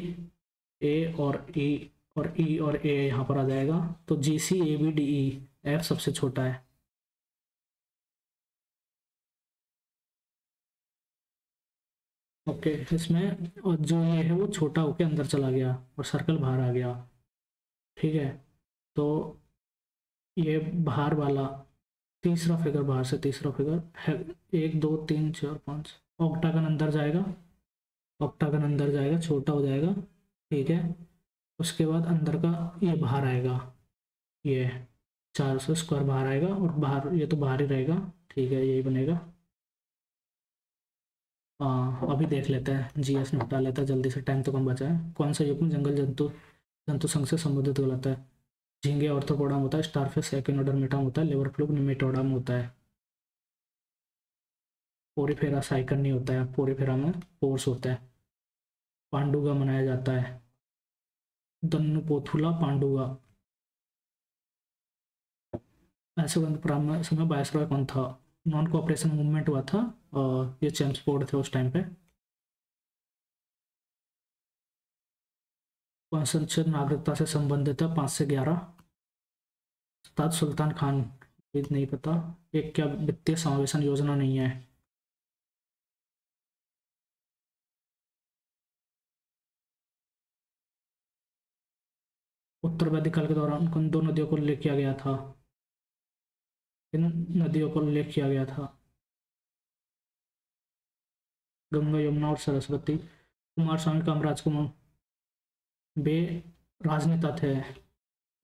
ए और ई और ए यहाँ पर आ जाएगा, तो G C A B D E F सबसे छोटा है। ओके, इसमें और जो ये है वो छोटा होके अंदर चला गया और सर्कल बाहर आ गया, ठीक है। तो ये बाहर वाला तीसरा फिगर, बाहर से तीसरा फिगर है, 1 2 3 4 5, ऑक्टागन अंदर जाएगा, ऑक्टागन अंदर जाएगा, छोटा हो जाएगा, ठीक है। उसके बाद अंदर का ये बाहर आएगा, ये 400 स्क्वायर बाहर आएगा, और बाहर ये तो बाहर ही रहेगा, ठीक है, यही बनेगा। हाँ अभी देख लेते हैं, जीएस निपटा लेते हैं जल्दी से, टाइम तो कम बचा है। कौन सा युग्म जंगल जंतु जंतु संघ से संबंधित गलत है? झींगे ऑर्थोपोडा में होता है, स्टारफिश एकिनोडर्मिटा में होता है, लिवर फ्लूक निमेटोडा में होता है, पोरीफेरा साइकन नहीं होता है, पोरीफेरा में पोर्स होता है। पांडुगा मनाया जाता है, दन्नुपोथुला पांडुगा। ऐसे प्रारंभ समय वायसरॉय कौन था? नॉन कोऑपरेशन मूवमेंट हुआ था, और ये चेम्सफोर्ड थे उस टाइम पे। कौन सा अनुच्छेद नागरिकता से संबंधित है? 5 से 11। उस्ताद सुल्तान खान, नहीं पता। एक क्या वित्तीय समावेशन योजना नहीं है? उत्तर वैदिक काल के दौरान किन दो नदियों को उल्लेख किया गया था? इन नदियों को उल्लेख किया गया था? गंगा, यमुना और सरस्वती। कुमार स्वामी कामराज को वे राजनेता थे।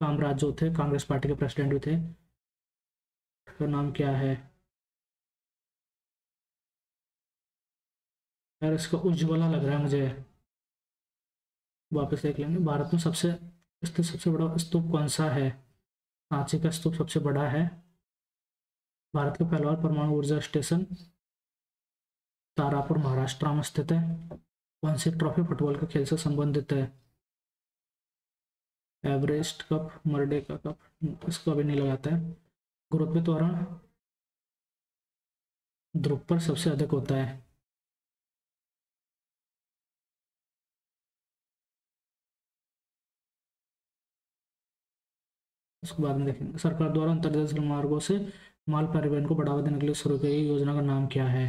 कामराज जो थे कांग्रेस पार्टी के प्रेसिडेंट भी थे। तो नाम क्या है यार? इसका उज्ज्वला लग रहा है मुझे। वापस देख लेंगे। भारत में सबसे स्थित सबसे बड़ा स्तूप कौन सा है? सांची का स्तूप सबसे बड़ा है। भारत का पहला परमाणु ऊर्जा स्टेशन तारापुर महाराष्ट्र में स्थित है। कौन सी ट्रॉफी फुटबॉल के खेल से संबंधित है? एवरेस्ट कप, मर्डे का कप, इसको अभी नहीं लगाता है। गुरुत्व त्वरण ध्रुव पर सबसे अधिक होता है। उसके बाद में देखेंगे। सरकार द्वारा अंतर्देशीय मार्गों से माल परिवहन को बढ़ावा देने के लिए शुरू की गई योजना का नाम क्या है?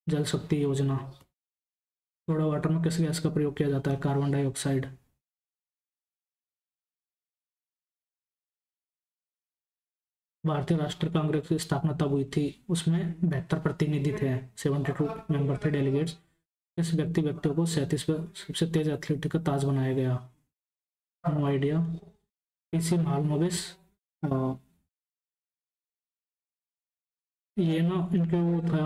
जल शक्ति योजना। सोडा वाटर में किस गैस का प्रयोग किया जाता है? Carbon dioxide. भारतीय राष्ट्रीय कांग्रेस की स्थापना तब हुई थी। उसमें 72 प्रतिनिधि थे, 72 मेंबर थे डेलीगेट्स। इस व्यक्तियों को 37 पे सबसे तेज एथलीट का ताज बनाया गया। No idea. इसी महालनोबिस। ये ना इनके वो था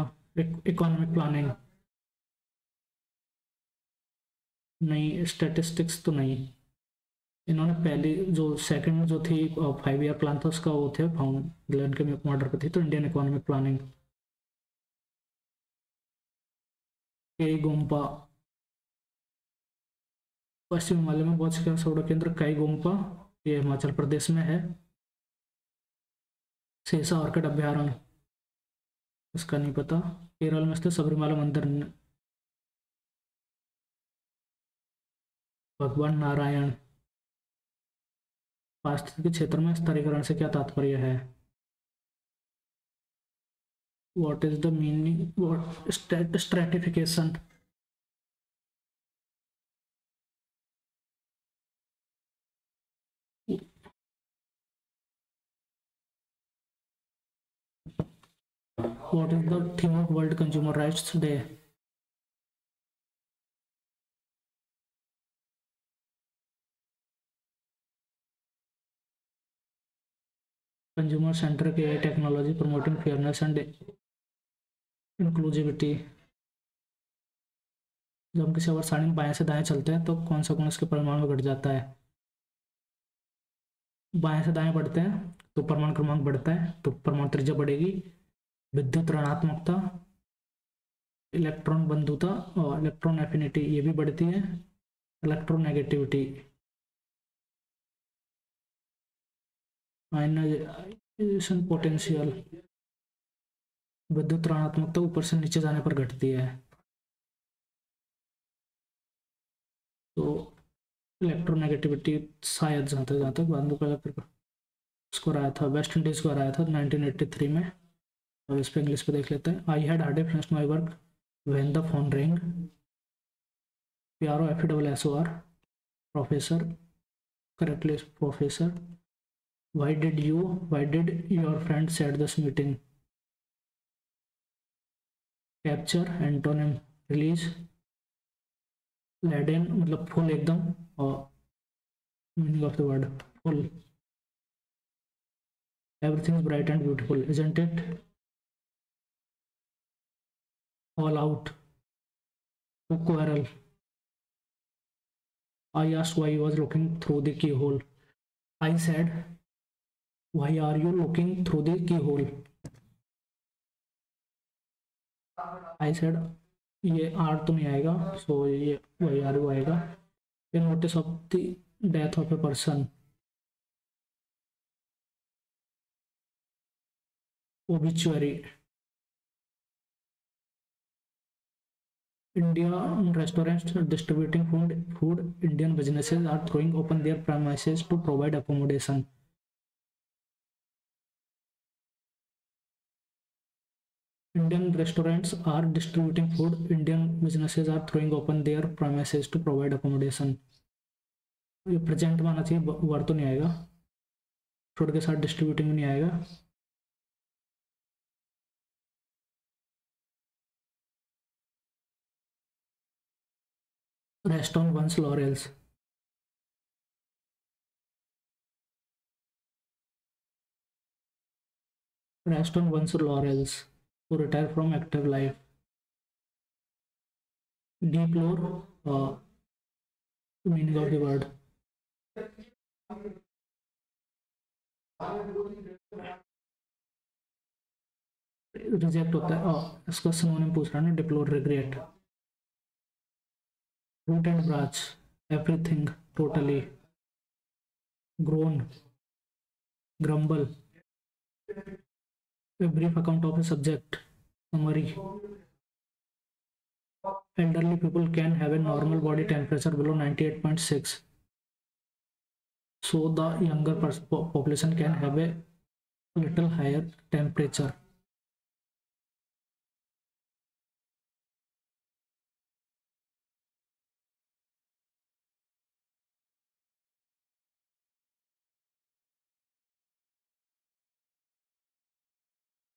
इकोनॉमिक प्लानिंग। नहीं, स्टैटिस्टिक्स तो नहीं। इन्होंने पहली जो सेकंड जो थी 5 ईयर प्लान था उसका वो थे फाउंड इनके मॉडल पे थी, तो इंडियन इकोनॉमिक प्लानिंग। के गोम्पा। पश्चिम हिमालय में बहुत से सौर केंद्र कई गोम्पा, ये हिमाचल प्रदेश में है। शेषा ऑर्किड अभ्यारण्य, इसका नहीं पता। केरल में स्थित सबरीमाला मंदिर भगवान नारायण। पारिस्थितिक क्षेत्र में स्तरीकरण से क्या तात्पर्य है? What is the meaning stratification? What is the theme of World Consumer Rights Day? Consumer centric AI technology promoting fairness and inclusivity। जब हम किसी और सारणी में बाएं से दाएं चलते हैं तो कौन सा गुण इसके परिमाण में घट जाता है? बाएं से दाएं बढ़ते हैं तो परमाणु क्रमांक बढ़ता है, तो परमाणु त्रिज्या बढ़ेगी। विद्युत ऋणात्मकता, इलेक्ट्रॉन बंधुता और इलेक्ट्रॉन एफिनिटी ये भी बढ़ती है। Electronegativity, ionisation potential. विद्युत ऋणात्मकता ऊपर से नीचे जाने पर घटती है, तो इलेक्ट्रोनेगेटिविटी शायद जहाँ तक बाद में पहले उसको आया था, वेस्ट इंडीज को आया था 1983 में। और इस पर इंग्लिश पे देख लेते हैं। I had hard finish my work when the phone ring. PROFESSOR, professor, correctly professor. Why did your friend said this meeting? Capture, antonym release. Laden मतलब फुल एकदम, और meaning of the word full. Everything is bright and beautiful isn't it? All out, to quarrel. I asked why he was looking through the keyhole. I said, why are you looking through the keyhole? I said, ये are तो नहीं आएगा, सो ये why are you आएगा। फिर notice of the death of a person, obituary. Indian restaurants distributing food. Indian businesses are throwing open their premises to provide accommodation. Indian restaurants are distributing food. Indian businesses are throwing open their premises to provide accommodation. ये present में आना चाहिए, वर तो नहीं आएगा, should के साथ distributing में नहीं आएगा। Rest on one's laurels, rest on one's laurels to retire from active life. Deplore, meaning of the word, reject होता है। इसका सिनोनिम पूछ रहा है ना, deplore, regret. Root and branch, everything, totally, groan, grumble, a brief account of a subject, summary. Elderly people can have a normal body temperature below 98.6, so the younger population can have a little higher temperature.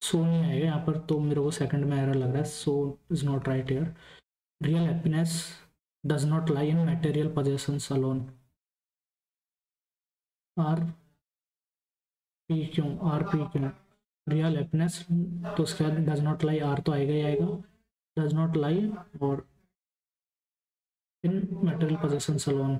सो नहीं आएगा यहाँ पर, तो मेरे को second में error लग रहा है, so is not right here. Real happiness does not lie in material possessions alone. R P क्यों, आर पी क्यों, रियल हैप्पीनेस, तो उसके बाद डज नॉट लाई, आर तो आएगा ही आएगा, डज नॉट लाई और in material possessions alone.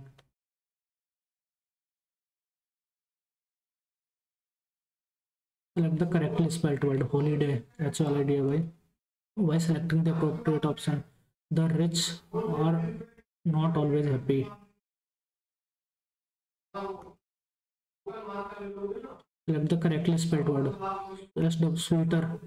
Select the correctly spelled word holiday, HOLIDAY. By selecting the appropriate option, the rich are not always happy. Select the correctly spelled word. Yes, the sweeter.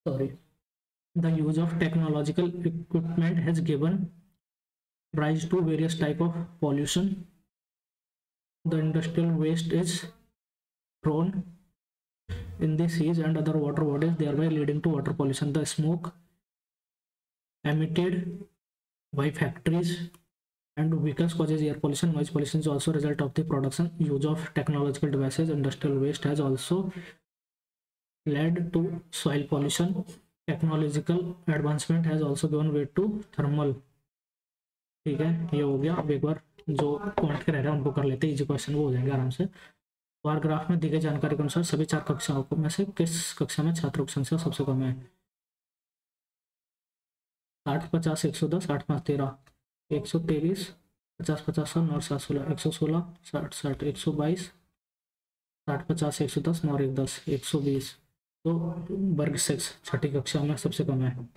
Sorry. The use of technological equipment has given rise to various type of pollution. The industrial waste is thrown in the seas and other water bodies, thereby leading to water pollution. The smoke emitted by factories and vehicles causes air pollution. Noise pollution is also a result of the production use of technological devices. Industrial waste has also led to soil pollution. Technological advancement has also given way to thermal. ठीक है, ये हो गया। अब एक बार जो point के रह रहे हैं उनको कर लेते हैं, इजी क्वेश्चन वो हो जाएंगे आराम से। बार ग्राफ में दी गई जानकारी के अनुसार सभी 4 कक्षाओं में से किस कक्षा में छात्रों की संख्या सबसे कम है? 60, 50, 110, 8, 5, 13, 123, 50, 50, 9, 7, 16, 116, 60, 60, 122, 60, 50, 110, 9, 1, 10, 120। तो वर्ग 6 छठी कक्षा में सबसे कम है।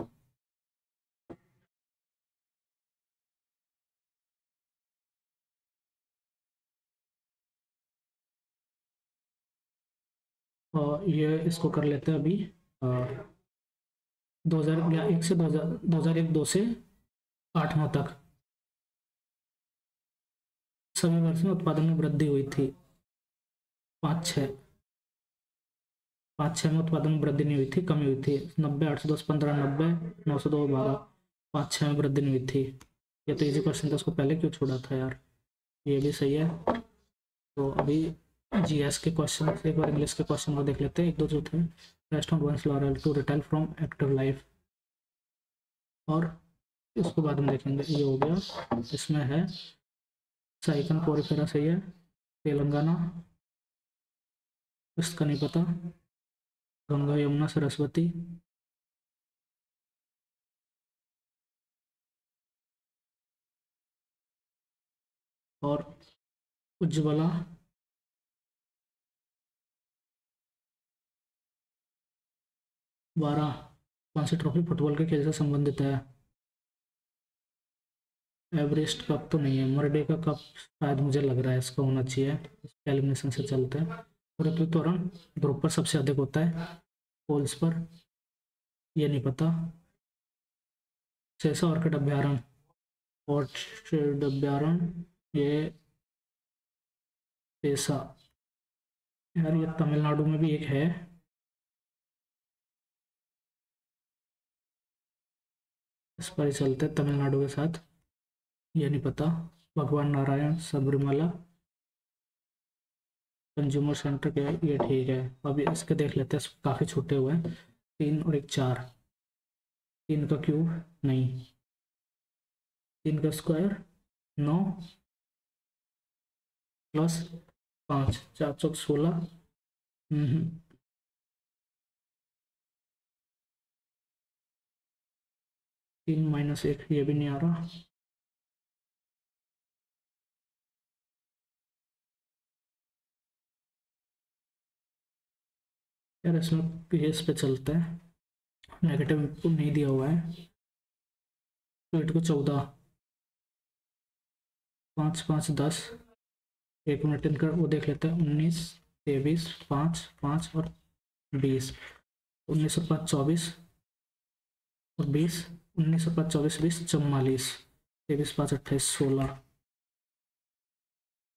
और ये इसको कर लेते हैं अभी। 2001 से 2001 2 से 8 तक सभी वर्ष में उत्पादन में वृद्धि हुई थी। 5-6 में उत्पादन में वृद्धि नहीं हुई थी, कमी हुई थी। 90, 810, 15, 90, 902, 12, 5-6 में वृद्धि नहीं हुई थी। ये तो इजी क्वेश्चन था, उसको पहले क्यों छोड़ा था यार? ये भी सही है। तो अभी जीएस के क्वेश्चन, एक बार इंग्लिश के क्वेश्चन को देख लेते हैं, 1-2 जो थे। Rest on once laurel to retire from active life, और इसको बाद में देखेंगे। ये हो गया, इसमें है साइकन पोरिफेरा, सही है। तेलंगाना, इसका नहीं पता। गंगा, यमुना, सरस्वती, और उज्ज्वला, बारह। कौन सी ट्रॉफी फुटबॉल के खेल से संबंधित है? एवरेस्ट कप तो नहीं है। मरडे का कप शायद, मुझे लग रहा है इसका होना चाहिए, एलिमिनेशन से चलते हैं। ऋतु त्वरण ध्रुव पर सबसे अधिक होता है, पोल्स पर, ये नहीं पता। शेषा ऑर्किड अभ्यारण, ऑर्चिड अभ्यारण, ये शेषा यार ये तमिलनाडु में भी एक है। इस पर ही चलते हैं तमिलनाडु के साथ। ये नहीं पता। भगवान नारायण सबरीमला कंज्यूमर सेंटर के, ये ठीक है। अभी इसके देख लेते हैं, काफ़ी छूटे हुए हैं। 3 और 1 4। 3 का क्यूब नहीं, 3 का स्क्वायर 9 प्लस 5 4 चौक 16। 3 माइनस 1 ये भी नहीं आ रहा। यार इसमें पीएस पे चलते हैं। नेगेटिव नहीं दिया हुआ है तो 8 को 14, 5 5 10। 1 मिनट इनका वो देख लेते हैं। 19 23 5 5 और 20। 19 और 5 24 और 20। 19 और 5 24 20 44। 23 5 28 16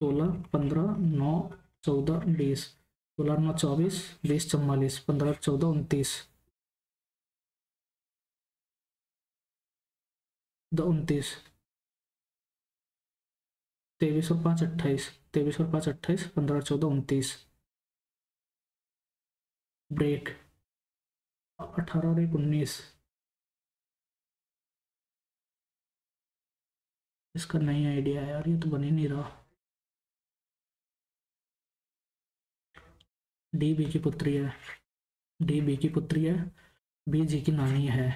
16 15 9 14 20। 16 9 24 20 44 15 14 29। 29। 23 और 5 28। 23 और 5 28 15 14 29। ब्रेक। 18 और 1 19। इसका नहीं आइडिया है यार, ये तो बन ही नहीं रहा। डी बी की पुत्री है। डी बी की पुत्री है। बी जी की नानी है।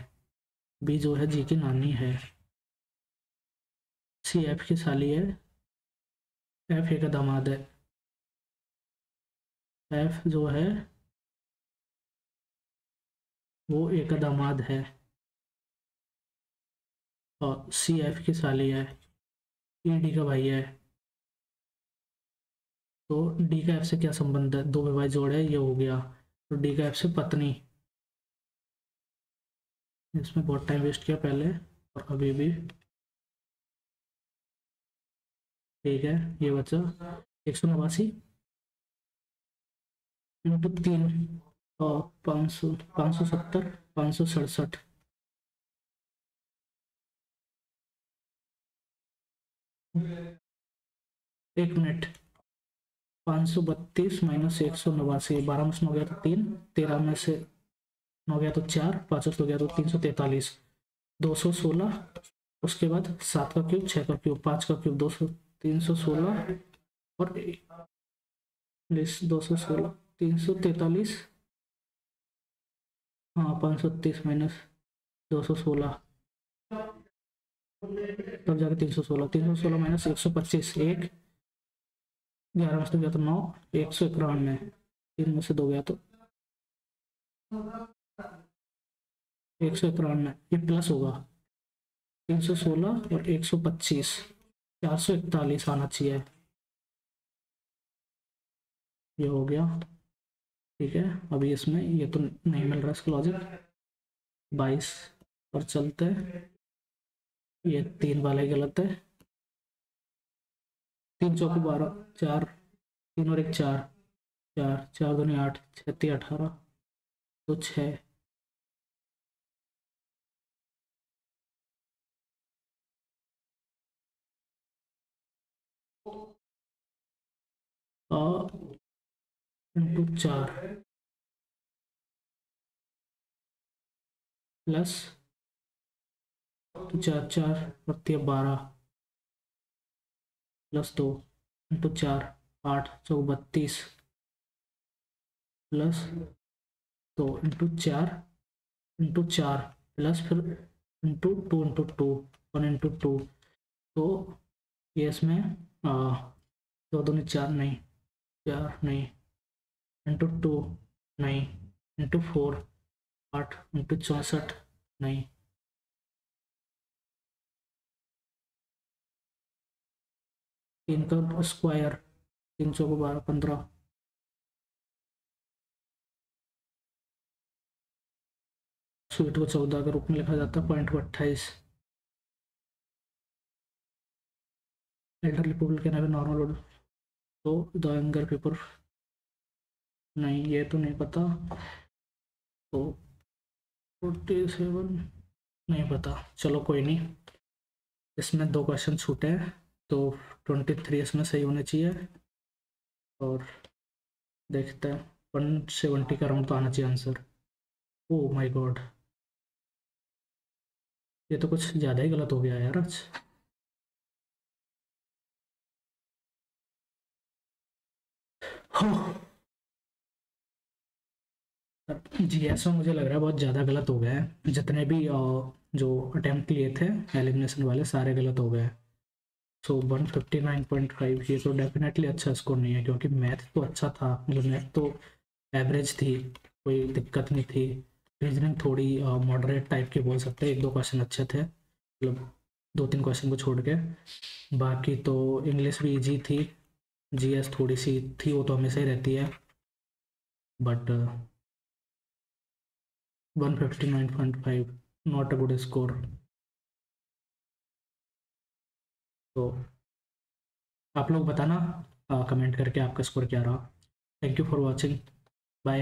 बी जो है जी की नानी है। सी एफ की साली है। एफ ए का दामाद है। एफ जो है वो ए का दामाद है। और सी एफ की साली है। ई डी का भाई है। तो डी का एफ से क्या संबंध है? दो विवाह जोड़ है, ये हो गया। तो डी का एफ से पत्नी। इसमें बहुत टाइम वेस्ट किया पहले और अभी भी। ठीक है, ये बचा 189 इंटू 3 और 500 570 567। 1 मिनट। 532 माइनस 189। 12 में से 9 गया तो 3। 13 में से 9 गया तो 4। 5 से 2 गया तो 343। 216। उसके बाद 7 का क्यूब, 6 का क्यूब, 5 का क्यूब, 200 316 और 216 343। हाँ 530 माइनस 216 तब जाके 316। 316 माइनस 125 1। 11 में से 2 गया तो 9। 191। 3 में से 2 गया तो 191। ये प्लस होगा। 316 और 125 441 आना चाहिए। ये हो गया। ठीक है, अभी इसमें ये तो नहीं मिल रहा इसका लॉजिक। 22 पर चलते हैं। ये 3 वाला ही गलत है। 3 चौके 12 4। 3 और 1 4। 4 4 दूनी 8 6 3 18 तो 6। और इंटू 4 प्लस 4 4 बत्ती 12 प्लस 2 इंटू 4 8 चौक 32 प्लस 2 इंटू 4 इंटू 4 प्लस फिर इंटू 2 इंटू 2 1 इंटू 2। तो ये इसमें 2 दूनी 4 नहीं, 4 नहीं, इंटू 2 नहीं, इंटू 4 8 इंटू 64 नहीं। 3 का स्क्वायर 3 चौको 12 15। स्वीट को 14 के रूप में लिखा जाता है। पॉइंट को 28। Elderly people can have normal. तो द यंगर पीपल नहीं ये तो नहीं पता, तो 47 नहीं पता, चलो कोई नहीं। इसमें 2 क्वेश्चन छूटे हैं, तो 23 इसमें सही होने चाहिए। और देखते हैं, 170 का राउंड तो आना चाहिए आंसर। ओ माय गॉड, ये तो कुछ ज़्यादा ही गलत हो गया यार आज। हो, जीएस में मुझे लग रहा है बहुत ज़्यादा गलत हो गया है, जितने भी जो अटेम्प्ट लिए थे एलिमिनेशन वाले सारे गलत हो गए। सो 159.5 ये तो डेफिनेटली अच्छा स्कोर नहीं है, क्योंकि मैथ तो अच्छा था, मतलब मैथ तो एवरेज थी, कोई दिक्कत नहीं थी। रीजनिंग थोड़ी मॉडरेट टाइप की बोल सकते हैं, 1-2 क्वेश्चन अच्छे थे, मतलब 2-3 क्वेश्चन को छोड़ के। बाकी तो इंग्लिश भी इजी थी, जीएस थोड़ी सी थी, वो तो हमेशा ही रहती है, but 159.5 not a good score. तो आप लोग बताना कमेंट करके आपका स्कोर क्या रहा। Thank you for watching, bye.